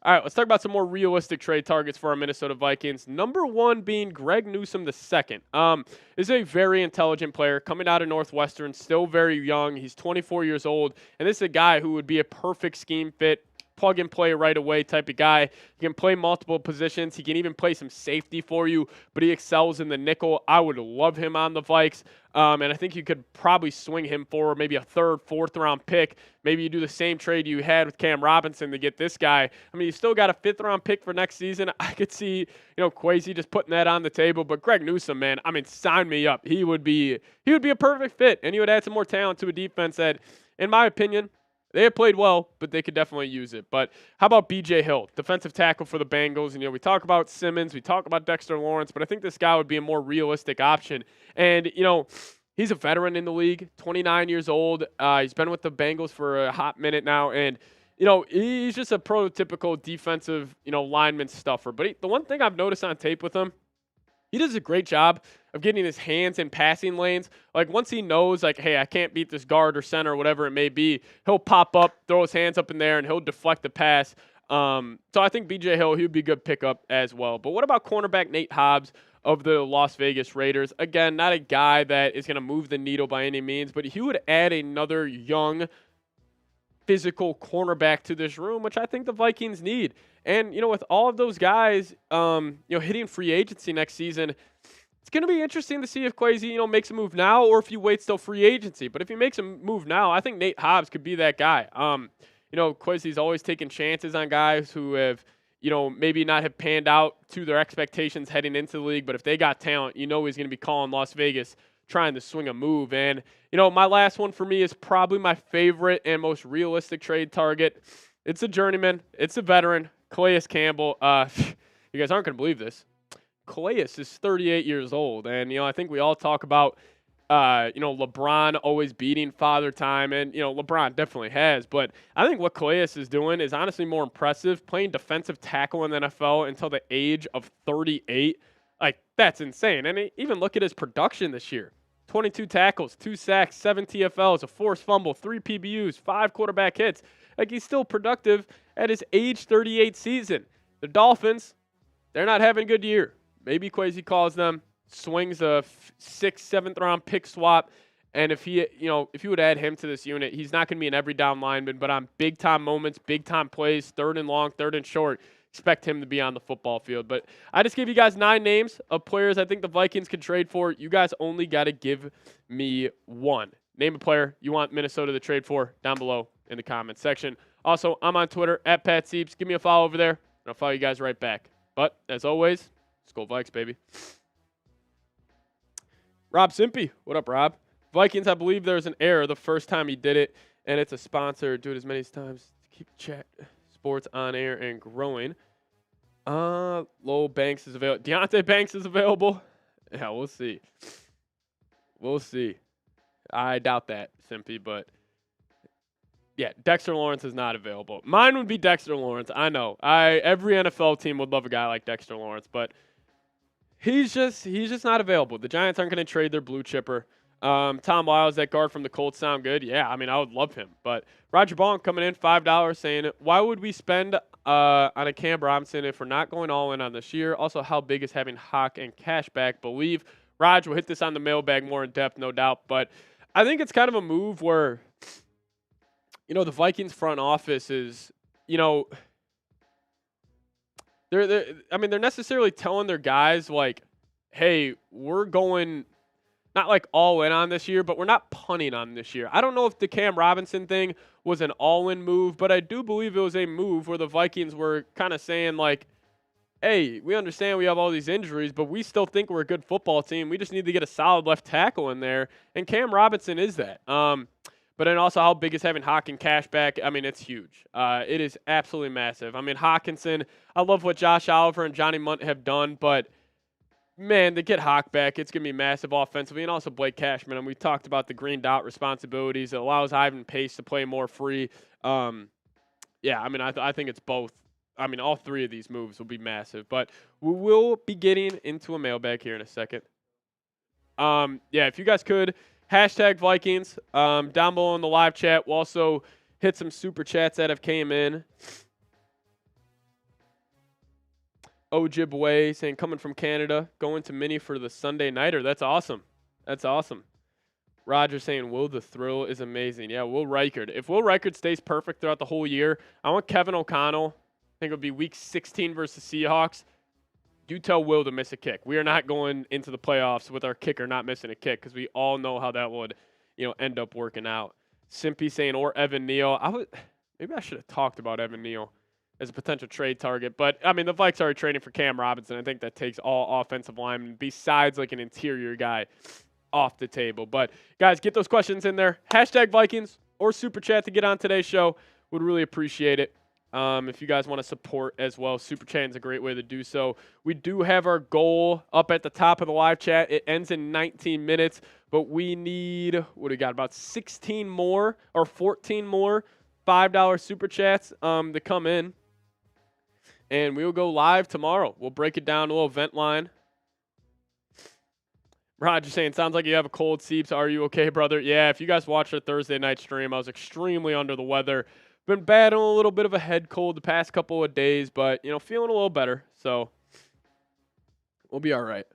All right, let's talk about some more realistic trade targets for our Minnesota Vikings. Number 1 being Greg Newsome II. Is a very intelligent player coming out of Northwestern, still very young. He's 24 years old, and this is a guy who would be a perfect scheme fit, plug and play right away type of guy. He can play multiple positions. He can even play some safety for you, but he excels in the nickel. I would love him on the Vikes. And I think you could probably swing him for maybe a 3rd, 4th round pick. Maybe you do the same trade you had with Cam Robinson to get this guy. I mean, you still got a 5th round pick for next season. I could see, Kwesi just putting that on the table. But Greg Newsome, man, I mean, sign me up. He would be a perfect fit, and he would add some more talent to a defense that, in my opinion, they have played well, but they could definitely use it. But how about B.J. Hill, defensive tackle for the Bengals? And, we talk about Simmons, we talk about Dexter Lawrence, but I think this guy would be a more realistic option. And, he's a veteran in the league, 29 years old. He's been with the Bengals for a hot minute now. And, he's just a prototypical defensive, lineman stuffer. But the one thing I've noticed on tape with him, he does a great job of getting his hands in passing lanes. Like, once he knows, like, hey, I can't beat this guard or center or whatever it may be, he'll pop up, throw his hands up in there, and he'll deflect the pass. So I think B.J. Hill, he would be a good pickup as well. But what about cornerback Nate Hobbs of the Las Vegas Raiders? Again, not a guy that is going to move the needle by any means, but he would add another young, physical cornerback to this room, which I think the Vikings need. And, with all of those guys, hitting free agency next season, it's going to be interesting to see if Kwesi, makes a move now or if he waits till free agency. But if he makes a move now, I think Nate Hobbs could be that guy. Kwesi's always taking chances on guys who have, maybe not have panned out to their expectations heading into the league. But if they got talent, he's going to be calling Las Vegas trying to swing a move. And, my last one for me is probably my favorite and most realistic trade target. It's a journeyman. It's a veteran, Calais Campbell. You guys aren't going to believe this. Calais is 38 years old. And, I think we all talk about, LeBron always beating Father Time. And, LeBron definitely has. But I think what Calais is doing is honestly more impressive. Playing defensive tackle in the NFL until the age of 38. Like, that's insane. And even look at his production this year. 22 tackles, 2 sacks, 7 TFLs, a forced fumble, 3 PBUs, 5 quarterback hits. Like, he's still productive at his age 38 season. The Dolphins, they're not having a good year. Maybe Kwesi calls them, swings a 6th, 7th round pick swap. And if he would add him to this unit, he's not going to be an every down lineman, but on big time moments, big time plays, 3rd and long, 3rd and short, expect him to be on the football field. But I just gave you guys 9 names of players I think the Vikings could trade for. You guys only got to give me one. Name a player you want Minnesota to trade for down below in the comments section. Also, I'm on Twitter at Pat Sieps. Give me a follow over there, and I'll follow you guys right back. But as always, SKOL Vikes, baby. Rob Simpy. What up, Rob? Vikings, I believe there's an error the first time he did it, and it's a sponsor. Do it as many times to keep chat sports on air and growing. Lowell Banks is available. Deontay Banks is available. Yeah, we'll see. We'll see. I doubt that, Simpy, but yeah, Dexter Lawrence is not available. Mine would be Dexter Lawrence. I know. Every NFL team would love a guy like Dexter Lawrence, but he's just not available. The Giants aren't going to trade their blue chipper. Tom Lyles, that guard from the Colts, sound good? Yeah, I mean, I would love him. But Roger Ball coming in, $5, saying, why would we spend on a Cam Robinson if we're not going all in on this year? Also, how big is having Hawk and cash back? Believe. Raj will hit this on the mailbag more in depth, no doubt. But I think it's kind of a move where, the Vikings front office is, they're necessarily telling their guys, like, hey, we're going – not like all in on this year, but we're not punting on this year. I don't know if the Cam Robinson thing was an all-in move, but I do believe it was a move where the Vikings were kind of saying, like, hey, we understand we have all these injuries, but we still think we're a good football team. We just need to get a solid left tackle in there, and Cam Robinson is that. But then also, how big is having Hawk and cash back? I mean, it's huge. It is absolutely massive. I mean, Hawkinson, I love what Josh Oliver and Johnny Munt have done, but man, to get Hawk back, it's going to be massive offensively. And also Blake Cashman. And we talked about the green dot responsibilities. It allows Ivan Pace to play more free. Yeah, I mean, I think it's both. I mean, all 3 of these moves will be massive. But we will be getting into a mailbag here in a second. Yeah, if you guys could, hashtag Vikings down below in the live chat. We'll also hit some super chats that have came in. Ojibwe saying, coming from Canada, going to Mini for the Sunday Nighter. That's awesome. That's awesome. Roger saying, Will the thrill is amazing. Yeah, Will Reichard. If Will Reichard stays perfect throughout the whole year, I want Kevin O'Connell. I think it'll be week 16 versus Seahawks. Do tell Will to miss a kick. We are not going into the playoffs with our kicker not missing a kick because we all know how that would, end up working out. Simpy saying, or Evan Neal. Maybe I should have talked about Evan Neal as a potential trade target. But, I mean, the Vikes are trading for Cam Robinson. I think that takes all offensive linemen besides, like, an interior guy off the table. But, guys, get those questions in there. Hashtag Vikings or Super Chat to get on today's show. Would really appreciate it. If you guys want to support as well, Super Chat is a great way to do so. We do have our goal up at the top of the live chat. It ends in 19 minutes, but we need, what do we got, about 16 more or 14 more $5 Super Chats to come in. And we will go live tomorrow. We'll break it down, a little event line. Roger saying, sounds like you have a cold, Seeps. Are you okay, brother? Yeah, if you guys watched our Thursday night stream, I was extremely under the weather. Been battling a little bit of a head cold the past couple of days, but, feeling a little better. So, we'll be all right.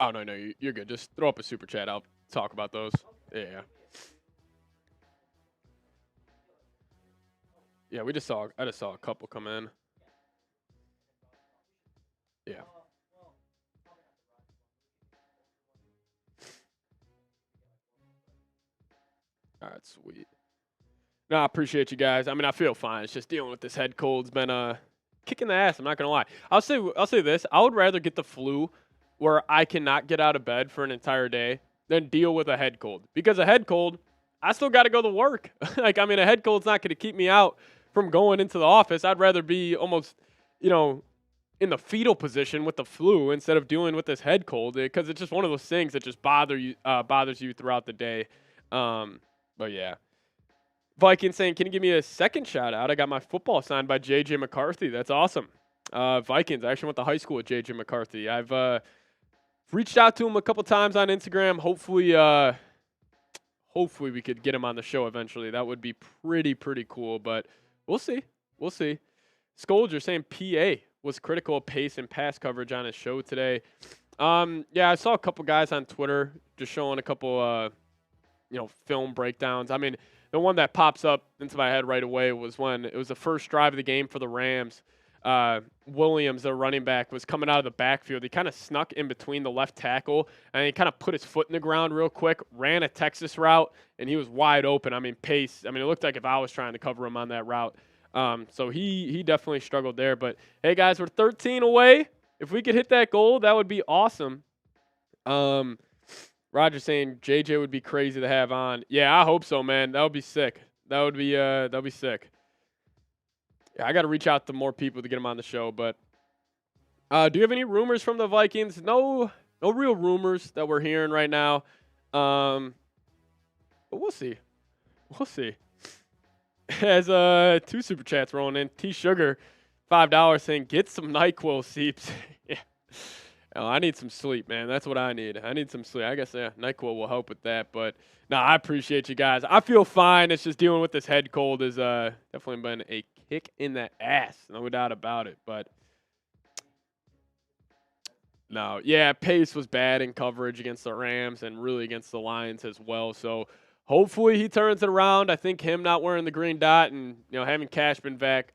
Oh, no, you're good. Just throw up a Super Chat. I'll talk about those. Yeah. Yeah, I just saw a couple come in. Yeah. All right, sweet. No, I appreciate you guys. I mean, I feel fine. It's just dealing with this head cold's been kicking the ass. I'm not gonna lie. I'll say this. I would rather get the flu where I cannot get out of bed for an entire day than deal with a head cold. Because a head cold, I still got to go to work. A head cold's not going to keep me out from going into the office. I'd rather be almost, in the fetal position with the flu instead of dealing with this head cold because it's just one of those things that just bothers you throughout the day. But yeah. Vikings saying, can you give me a second shout out? I got my football signed by JJ McCarthy. That's awesome. Vikings. I actually went to high school with J.J. McCarthy. I've reached out to him a couple times on Instagram. Hopefully we could get him on the show eventually. That would be pretty cool, but we'll see. We'll see. Skolger saying PA was critical of pace and pass coverage on his show today. Yeah, I saw a couple guys on Twitter just showing a couple, film breakdowns. I mean, the one that pops up into my head right away was when it was the first drive of the game for the Rams. Williams, the running back, was coming out of the backfield. He kind of snuck in between the left tackle, and he kind of put his foot in the ground real quick, ran a Texas route, and he was wide open. I mean, pace. I mean, it looked like if I was trying to cover him on that route. So he definitely struggled there. But, hey, guys, we're 13 away. If we could hit that goal, that would be awesome. Roger saying JJ would be crazy to have on. Yeah, I hope so, man. That would be sick. That would be sick. Yeah, I got to reach out to more people to get them on the show. But do you have any rumors from the Vikings? No real rumors that we're hearing right now. But we'll see. We'll see. As 2 super chats rolling in. T Sugar, $5 saying get some NyQuil seeps. Yeah. Oh, I need some sleep, man. That's what I need. I need some sleep. I guess NyQuil will help with that. But no, I appreciate you guys. I feel fine. It's just dealing with this head cold has definitely been a kick in the ass, no doubt about it. But no, yeah, pace was bad in coverage against the Rams and really against the Lions as well. So hopefully he turns it around. I think him not wearing the green dot and having Cashman back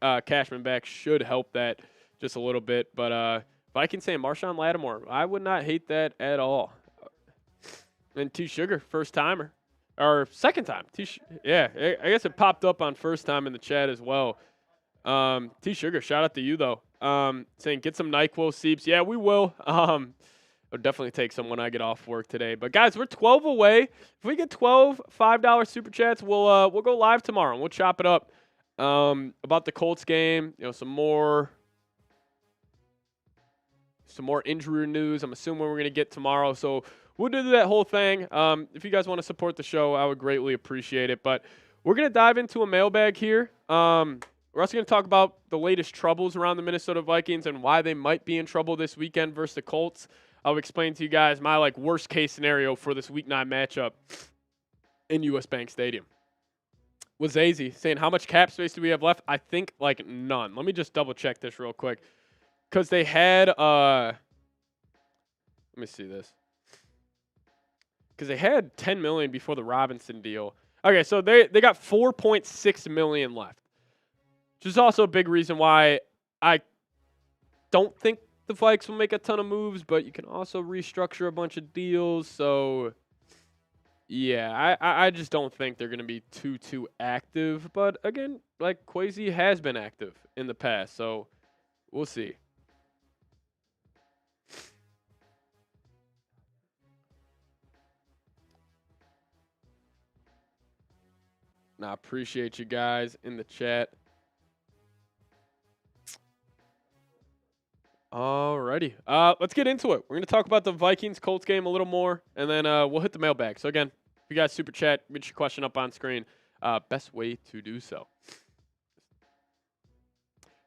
should help that just a little bit. But Vikings saying Marshawn Lattimore, I would not hate that at all. And T Sugar, first timer or second time. Yeah, I guess it popped up on first time in the chat as well. T Sugar, shout out to you though. Saying get some NyQuil seeps. Yeah, we will. I'll definitely take some when I get off work today. But guys, we're 12 away. If we get 12 $5 super chats, we'll go live tomorrow and we'll chop it up. About the Colts game, some more injury news. I'm assuming we're gonna get tomorrow. So we'll do that whole thing. If you guys want to support the show, I would greatly appreciate it. But we're gonna dive into a mailbag here. We're also going to talk about the latest troubles around the Minnesota Vikings and why they might be in trouble this weekend versus the Colts. I'll explain to you guys my worst case scenario for this Week 9 matchup in US Bank Stadium. Wazazi saying, how much cap space do we have left? I think none. Let me just double check this real quick. Because they had let me see this. Because they had $10 million before the Robinson deal. Okay, so they got $4.6 million left. Which is also a big reason why I don't think the Vikes will make a ton of moves, but you can also restructure a bunch of deals. So, yeah, I just don't think they're going to be too active. But, again, Kwesi has been active in the past, so we'll see. Now, I appreciate you guys in the chat. Alrighty. Let's get into it. We're going to talk about the Vikings-Colts game a little more, and then we'll hit the mailbag. So, again, if you guys super chat, get your question up on screen. Best way to do so.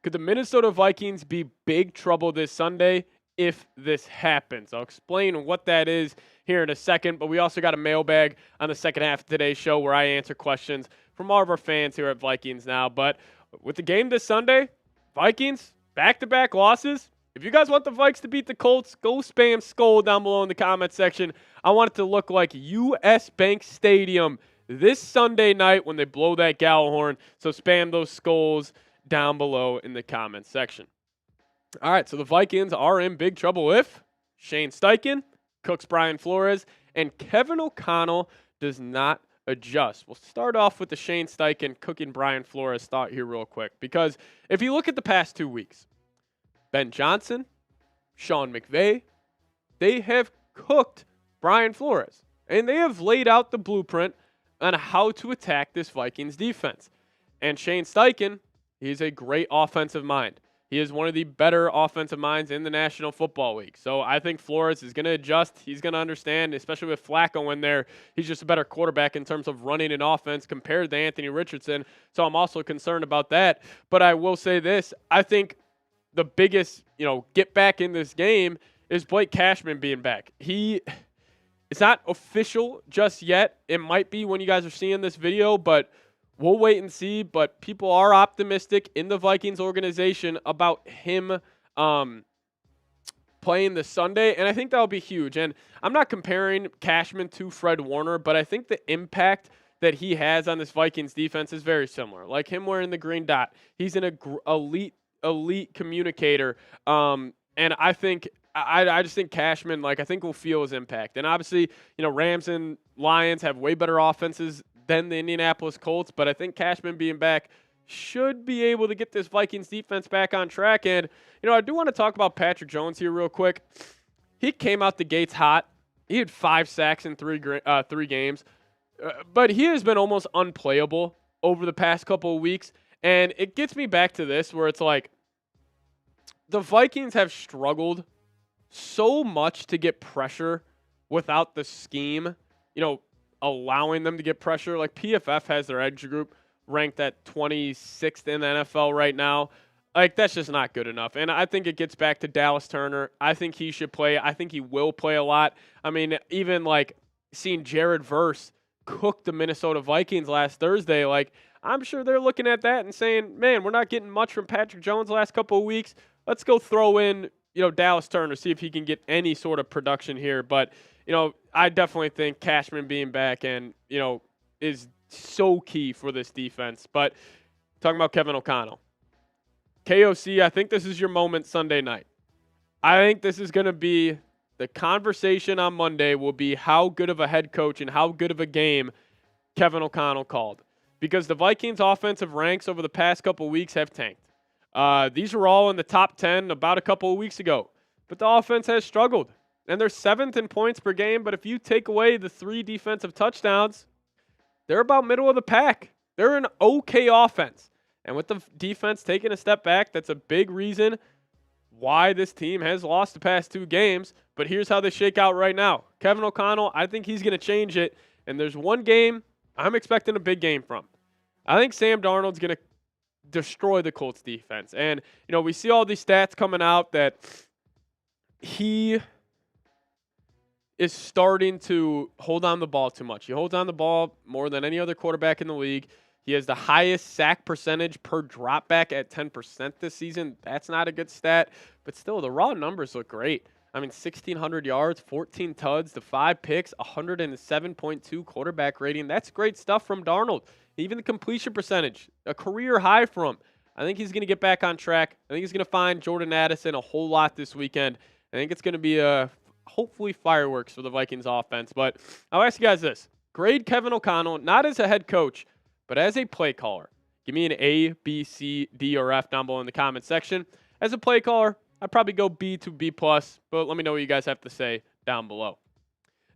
Could the Minnesota Vikings be big trouble this Sunday if this happens? I'll explain what that is here in a second, but we also got a mailbag on the second half of today's show where I answer questions from all of our fans here at Vikings Now. But with the game this Sunday, Vikings, back-to-back losses. If you guys want the Vikes to beat the Colts, go spam SKOL down below in the comment section. I want it to look like US Bank Stadium this Sunday night when they blow that Gallahorn. So spam those SKOLs down below in the comment section. All right, so the Vikings are in big trouble if Shane Steichen cooks Brian Flores and Kevin O'Connell does not adjust. We'll start off with the Shane Steichen cooking Brian Flores thought here real quick, because if you look at the past 2 weeks, Ben Johnson, Sean McVay, they have cooked Brian Flores, and they have laid out the blueprint on how to attack this Vikings defense. And Shane Steichen, he's a great offensive mind. He is one of the better offensive minds in the National Football League. So I think Flores is going to adjust. He's going to understand, especially with Flacco in there. He's just a better quarterback in terms of running an offense compared to Anthony Richardson. So I'm also concerned about that. But I will say this. I think the biggest, get back in this game is Blake Cashman being back. It's not official just yet. It might be when you guys are seeing this video, but we'll wait and see. But people are optimistic in the Vikings organization about him playing this Sunday, and I think that'll be huge. And I'm not comparing Cashman to Fred Warner, but I think the impact that he has on this Vikings defense is very similar. Like him wearing the green dot, he's an elite communicator, and I think I just think Cashman, like, I think will feel his impact. And obviously, Rams and Lions have way better offenses than the Indianapolis Colts, but I think Cashman being back should be able to get this Vikings defense back on track. And, I do want to talk about Patrick Jones here real quick. He came out the gates hot. He had 5 sacks in 3 games, but he has been almost unplayable over the past couple of weeks. And it gets me back to this, where it's like the Vikings have struggled so much to get pressure without the scheme, allowing them to get pressure. Like PFF has their edge group ranked at 26th in the NFL right now. Like, that's just not good enough. And I think it gets back to Dallas Turner. I think he should play. I think he will play a lot. I mean, even like seeing Jared Verse cook the Minnesota Vikings last Thursday, like, I'm sure they're looking at that and saying, man, we're not getting much from Patrick Jones the last couple of weeks. Let's go throw in, Dallas Turner, see if he can get any sort of production here. But, I definitely think Cashman being back and, is so key for this defense. But talking about Kevin O'Connell, KOC, I think this is your moment Sunday night. I think this is going to be the conversation on Monday will be how good of a head coach and how good of a game Kevin O'Connell called. Because the Vikings offensive ranks over the past couple of weeks have tanked. These were all in the top 10 about a couple of weeks ago. But the offense has struggled. And they're 7th in points per game. But if you take away the 3 defensive touchdowns, they're about middle of the pack. They're an okay offense. And with the defense taking a step back, that's a big reason why this team has lost the past 2 games. But here's how they shake out right now. Kevin O'Connell, I think he's going to change it. And there's one game I'm expecting a big game from. I think Sam Darnold's going to destroy the Colts defense. And, we see all these stats coming out that he is starting to hold on the ball too much. He holds on the ball more than any other quarterback in the league. He has the highest sack percentage per dropback at 10% this season. That's not a good stat, but still, the raw numbers look great. I mean, 1,600 yards, 14 tuds, the 5 picks, 107.2 quarterback rating. That's great stuff from Darnold. Even the completion percentage, a career high for him. I think he's going to get back on track. I think he's going to find Jordan Addison a whole lot this weekend. I think it's going to be hopefully fireworks for the Vikings offense. But I'll ask you guys this. Grade Kevin O'Connell, not as a head coach, but as a play caller. Give me an A, B, C, D, or F down below in the comment section. As a play caller, I'd probably go B to B+, but let me know what you guys have to say down below.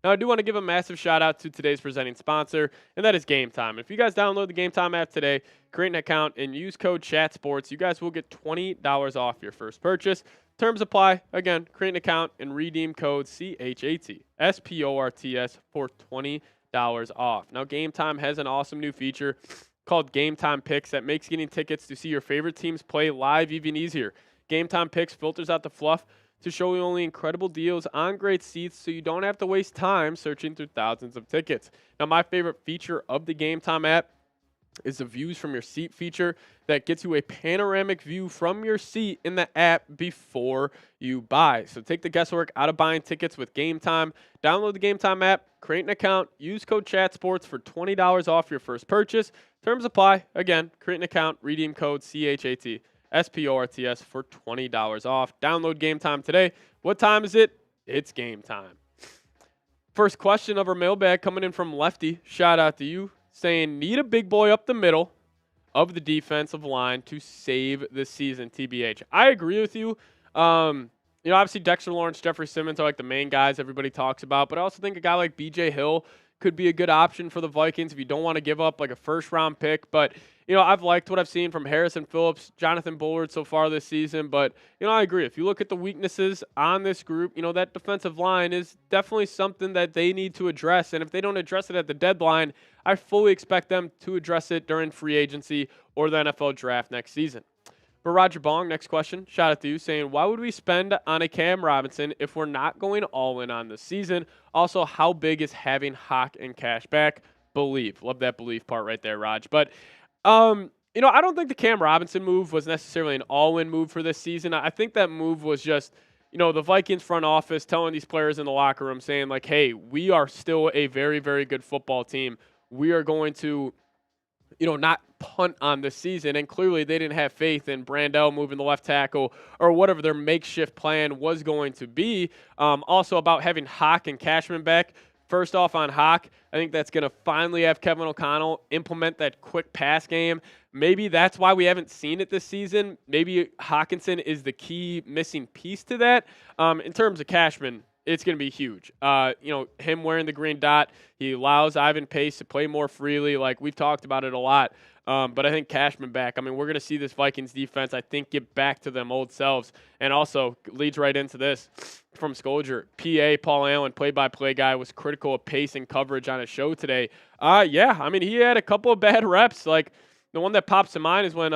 Now, I do want to give a massive shout-out to today's presenting sponsor, and that is Game Time. If you guys download the Game Time app today, create an account, and use code CHATSPORTS, you guys will get $20 off your first purchase. Terms apply. Again, create an account and redeem code CHATSPORTS for $20 off. Now, Game Time has an awesome new feature called Game Time Picks that makes getting tickets to see your favorite teams play live even easier. Game Time Picks filters out the fluff to show you only incredible deals on great seats so you don't have to waste time searching through thousands of tickets. Now, my favorite feature of the Game Time app is the views from your seat feature that gets you a panoramic view from your seat in the app before you buy. So take the guesswork out of buying tickets with Game Time. Download the Game Time app, create an account, use code CHATSPORTS for $20 off your first purchase. Terms apply. Again, create an account, redeem code CHATSPORTS for $20 off. Download Game Time today. What time is it? It's game time. First question of our mailbag coming in from Lefty. Shout out to you. Saying, need a big boy up the middle of the defensive line to save the season, TBH. I agree with you. Obviously Dexter Lawrence, Jeffrey Simmons are like the main guys everybody talks about, but I also think a guy like B.J. Hill could be a good option for the Vikings if you don't want to give up like a first-round pick. But, I've liked what I've seen from Harrison Phillips, Jonathan Bullard so far this season. But, I agree. If you look at the weaknesses on this group, that defensive line is definitely something that they need to address. And if they don't address it at the deadline, I fully expect them to address it during free agency or the NFL draft next season. For Roger Bong, next question. Shout out to you saying, why would we spend on a Cam Robinson if we're not going all in on the season? Also, how big is having Hawk and Cash back? Believe. Love that belief part right there, Raj. But, I don't think the Cam Robinson move was necessarily an all-in move for this season. I think that move was just, the Vikings front office telling these players in the locker room saying, like, hey, we are still a very, very good football team. We are going to not punt on this season. And clearly they didn't have faith in Brandell moving the left tackle or whatever their makeshift plan was going to be. Also about having Hawk and Cashman back. First off, on Hawk, I think that's going to finally have Kevin O'Connell implement that quick pass game. Maybe that's why we haven't seen it this season. Maybe Hawkinson is the key missing piece to that. In terms of Cashman, it's going to be huge. Him wearing the green dot, he allows Ivan Pace to play more freely. Like, we've talked about it a lot. But I think Cashman back. I mean, we're going to see this Vikings defense, I think, get back to them old selves. And also leads right into this from Skolger. PA, Paul Allen, play-by-play guy, was critical of pace and coverage on his show today. He had a couple of bad reps. Like, the one that pops to mind is when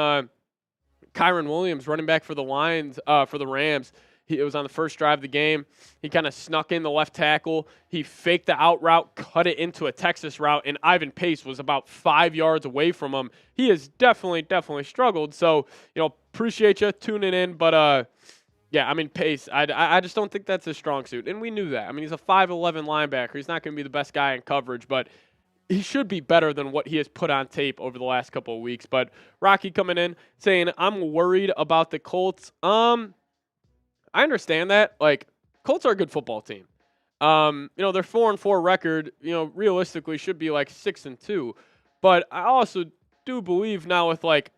Kyron Williams, running back for the Rams, it was on the first drive of the game. He kind of snuck in the left tackle. He faked the out route, cut it into a Texas route, and Ivan Pace was about 5 yards away from him. He has definitely struggled. So, appreciate you tuning in. But, Pace, I just don't think that's his strong suit. And we knew that. I mean, he's a 5'11 linebacker. He's not going to be the best guy in coverage, but he should be better than what he has put on tape over the last couple of weeks. But Rocky coming in saying, I'm worried about the Colts. I understand that. Like, Colts are a good football team. Their 4-4 record, realistically should be like 6-2. But I also do believe now with like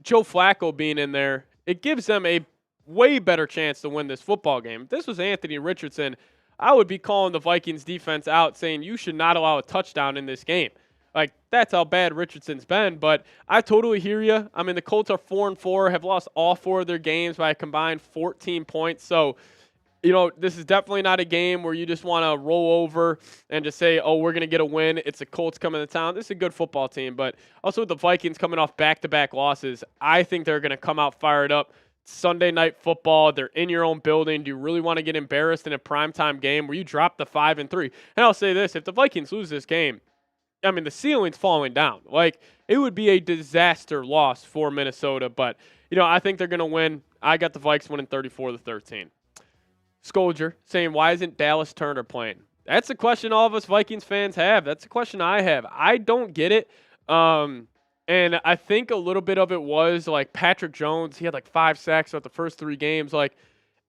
Joe Flacco being in there, it gives them a way better chance to win this football game. If this was Anthony Richardson, I would be calling the Vikings defense out saying you should not allow a touchdown in this game. Like, that's how bad Richardson's been. But I totally hear you. I mean, the Colts are 4-4, have lost all 4 of their games by a combined 14 points. So, this is definitely not a game where you just want to roll over and just say, oh, we're going to get a win. It's the Colts coming to town. This is a good football team. But also with the Vikings coming off back-to-back losses, I think they're going to come out fired up. Sunday night football, they're in your own building. Do you really want to get embarrassed in a primetime game where you drop the 5-3? And I'll say this, if the Vikings lose this game, I mean, the ceiling's falling down. Like, it would be a disaster loss for Minnesota. But, I think they're going to win. I got the Vikes winning 34-13. Skolger saying, why isn't Dallas Turner playing? That's a question all of us Vikings fans have. That's a question I have. I don't get it. And I think a little bit of it was, like, Patrick Jones. He had, like, 5 sacks throughout the first 3 games. Like,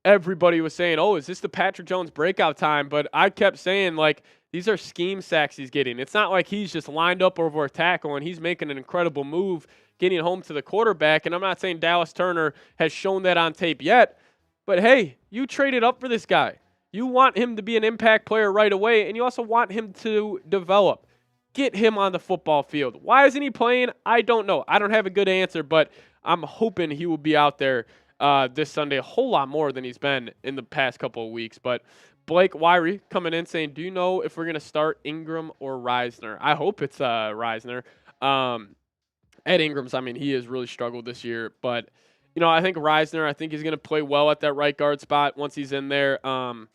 everybody was saying, oh, is this the Patrick Jones breakout time? But I kept saying, like, these are scheme sacks he's getting. It's not like he's just lined up over a tackle and he's making an incredible move getting home to the quarterback. And I'm not saying Dallas Turner has shown that on tape yet. But, hey, you traded up for this guy. You want him to be an impact player right away, and you also want him to develop. Get him on the football field. Why isn't he playing? I don't know. I don't have a good answer, but I'm hoping he will be out there this Sunday a whole lot more than he's been in the past couple of weeks. But Blake Wyrie coming in saying, do you know if we're going to start Ingram or Reisner? I hope it's Reisner. Ed Ingram's, I mean, he has really struggled this year. But, I think Reisner, I think he's going to play well at that right guard spot once he's in there. I'm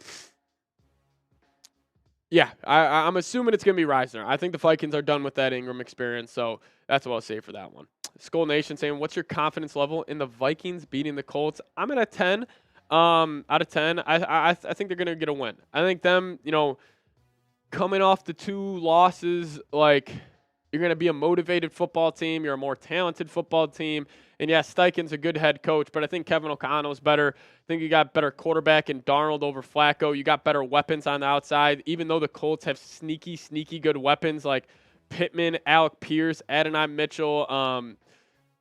assuming it's going to be Reisner. I think the Vikings are done with that Ingram experience, so that's what I'll say for that one. SKOL Nation saying, what's your confidence level in the Vikings beating the Colts? I'm at a 10. Out of 10, I think they're going to get a win. I think them, coming off the 2 losses, like, you're going to be a motivated football team. You're a more talented football team. And, yeah, Steichen's a good head coach, but I think Kevin O'Connell's better. I think you got better quarterback in Darnold over Flacco. You got better weapons on the outside, even though the Colts have sneaky good weapons like Pittman, Alec Pierce, Adonai Mitchell.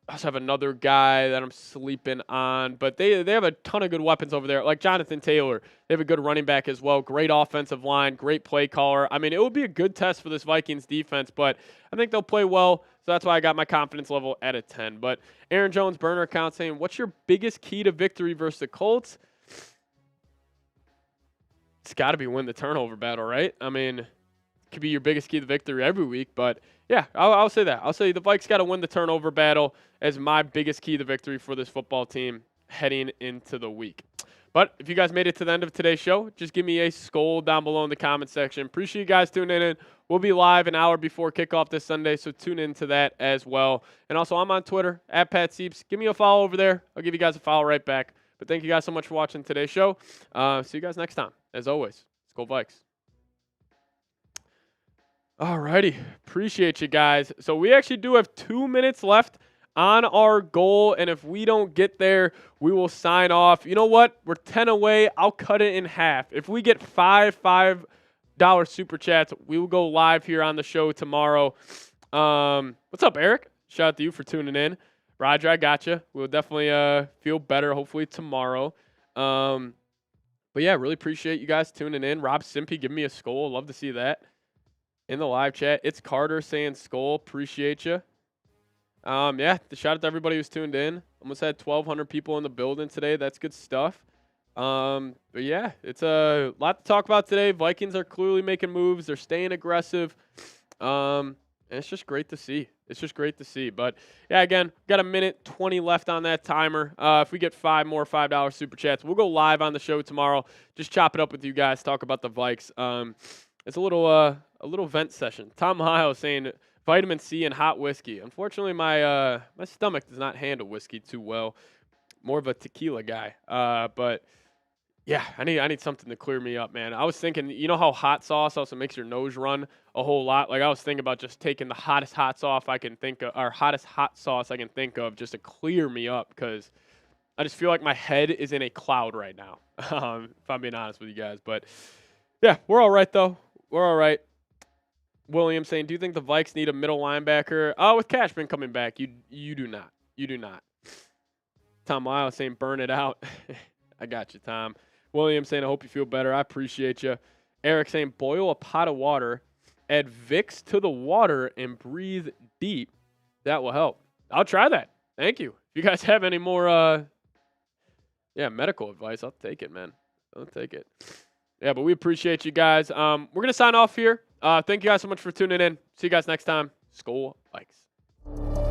I also have another guy that I'm sleeping on, but they have a ton of good weapons over there, like Jonathan Taylor. They have a good running back as well, great offensive line, great play caller. I mean, it will be a good test for this Vikings defense, but I think they'll play well, so that's why I got my confidence level at a 10. But Aaron Jones burner account saying, what's your biggest key to victory versus the Colts? It's got to be win the turnover battle, right? I mean, could be your biggest key to victory every week. But yeah, I'll say that. I'll say the Vikes got to win the turnover battle as my biggest key to victory for this football team heading into the week. But if you guys made it to the end of today's show, just give me a SKOL down below in the comment section. Appreciate you guys tuning in. We'll be live an hour before kickoff this Sunday, so tune into that as well. And also, I'm on Twitter, @PatSieps. Give me a follow over there. I'll give you guys a follow right back. But thank you guys so much for watching today's show. See you guys next time. As always, SKOL Vikes. Alrighty. Appreciate you guys. So we actually do have 2 minutes left on our goal, and if we don't get there, we will sign off. You know what? We're 10 away. I'll cut it in half. If we get $5 super chats, we will go live here on the show tomorrow. What's up, Eric? Shout out to you for tuning in. Roger, I got you. We'll definitely feel better hopefully tomorrow. But yeah, really appreciate you guys tuning in. Rob Simpy, give me a SKOL. Love to see that in the live chat. It's Carter saying SKOL. Appreciate you. Yeah, shout out to everybody who's tuned in. Almost had 1,200 people in the building today. That's good stuff. But yeah, it's a lot to talk about today. Vikings are clearly making moves. They're staying aggressive. And it's just great to see. It's just great to see. But yeah, again, got a minute 20 left on that timer. If we get 5 more $5 super chats, we'll go live on the show tomorrow. Just chop it up with you guys. Talk about the Vikes. It's a little vent session. Tom Miles saying vitamin C and hot whiskey. Unfortunately, my stomach does not handle whiskey too well. More of a tequila guy. But yeah, I need something to clear me up, man. I was thinking, you know how hot sauce also makes your nose run a whole lot? Like I was thinking about just taking the hottest hot sauce I can think of, or hottest hot sauce I can think of, just to clear me up, because I just feel like my head is in a cloud right now. If I'm being honest with you guys, but yeah, we're all right though. We're all right. William saying, do you think the Vikes need a middle linebacker? With Cashman coming back, you do not. You do not. Tom Miles saying, burn it out. I got you, Tom. William saying, I hope you feel better. I appreciate you. Eric saying, boil a pot of water, add Vicks to the water, and breathe deep. That will help. I'll try that. Thank you. If you guys have any more medical advice, I'll take it, man. I'll take it. Yeah, but we appreciate you guys. We're going to sign off here. Thank you guys so much for tuning in. See you guys next time. SKOL Vikes.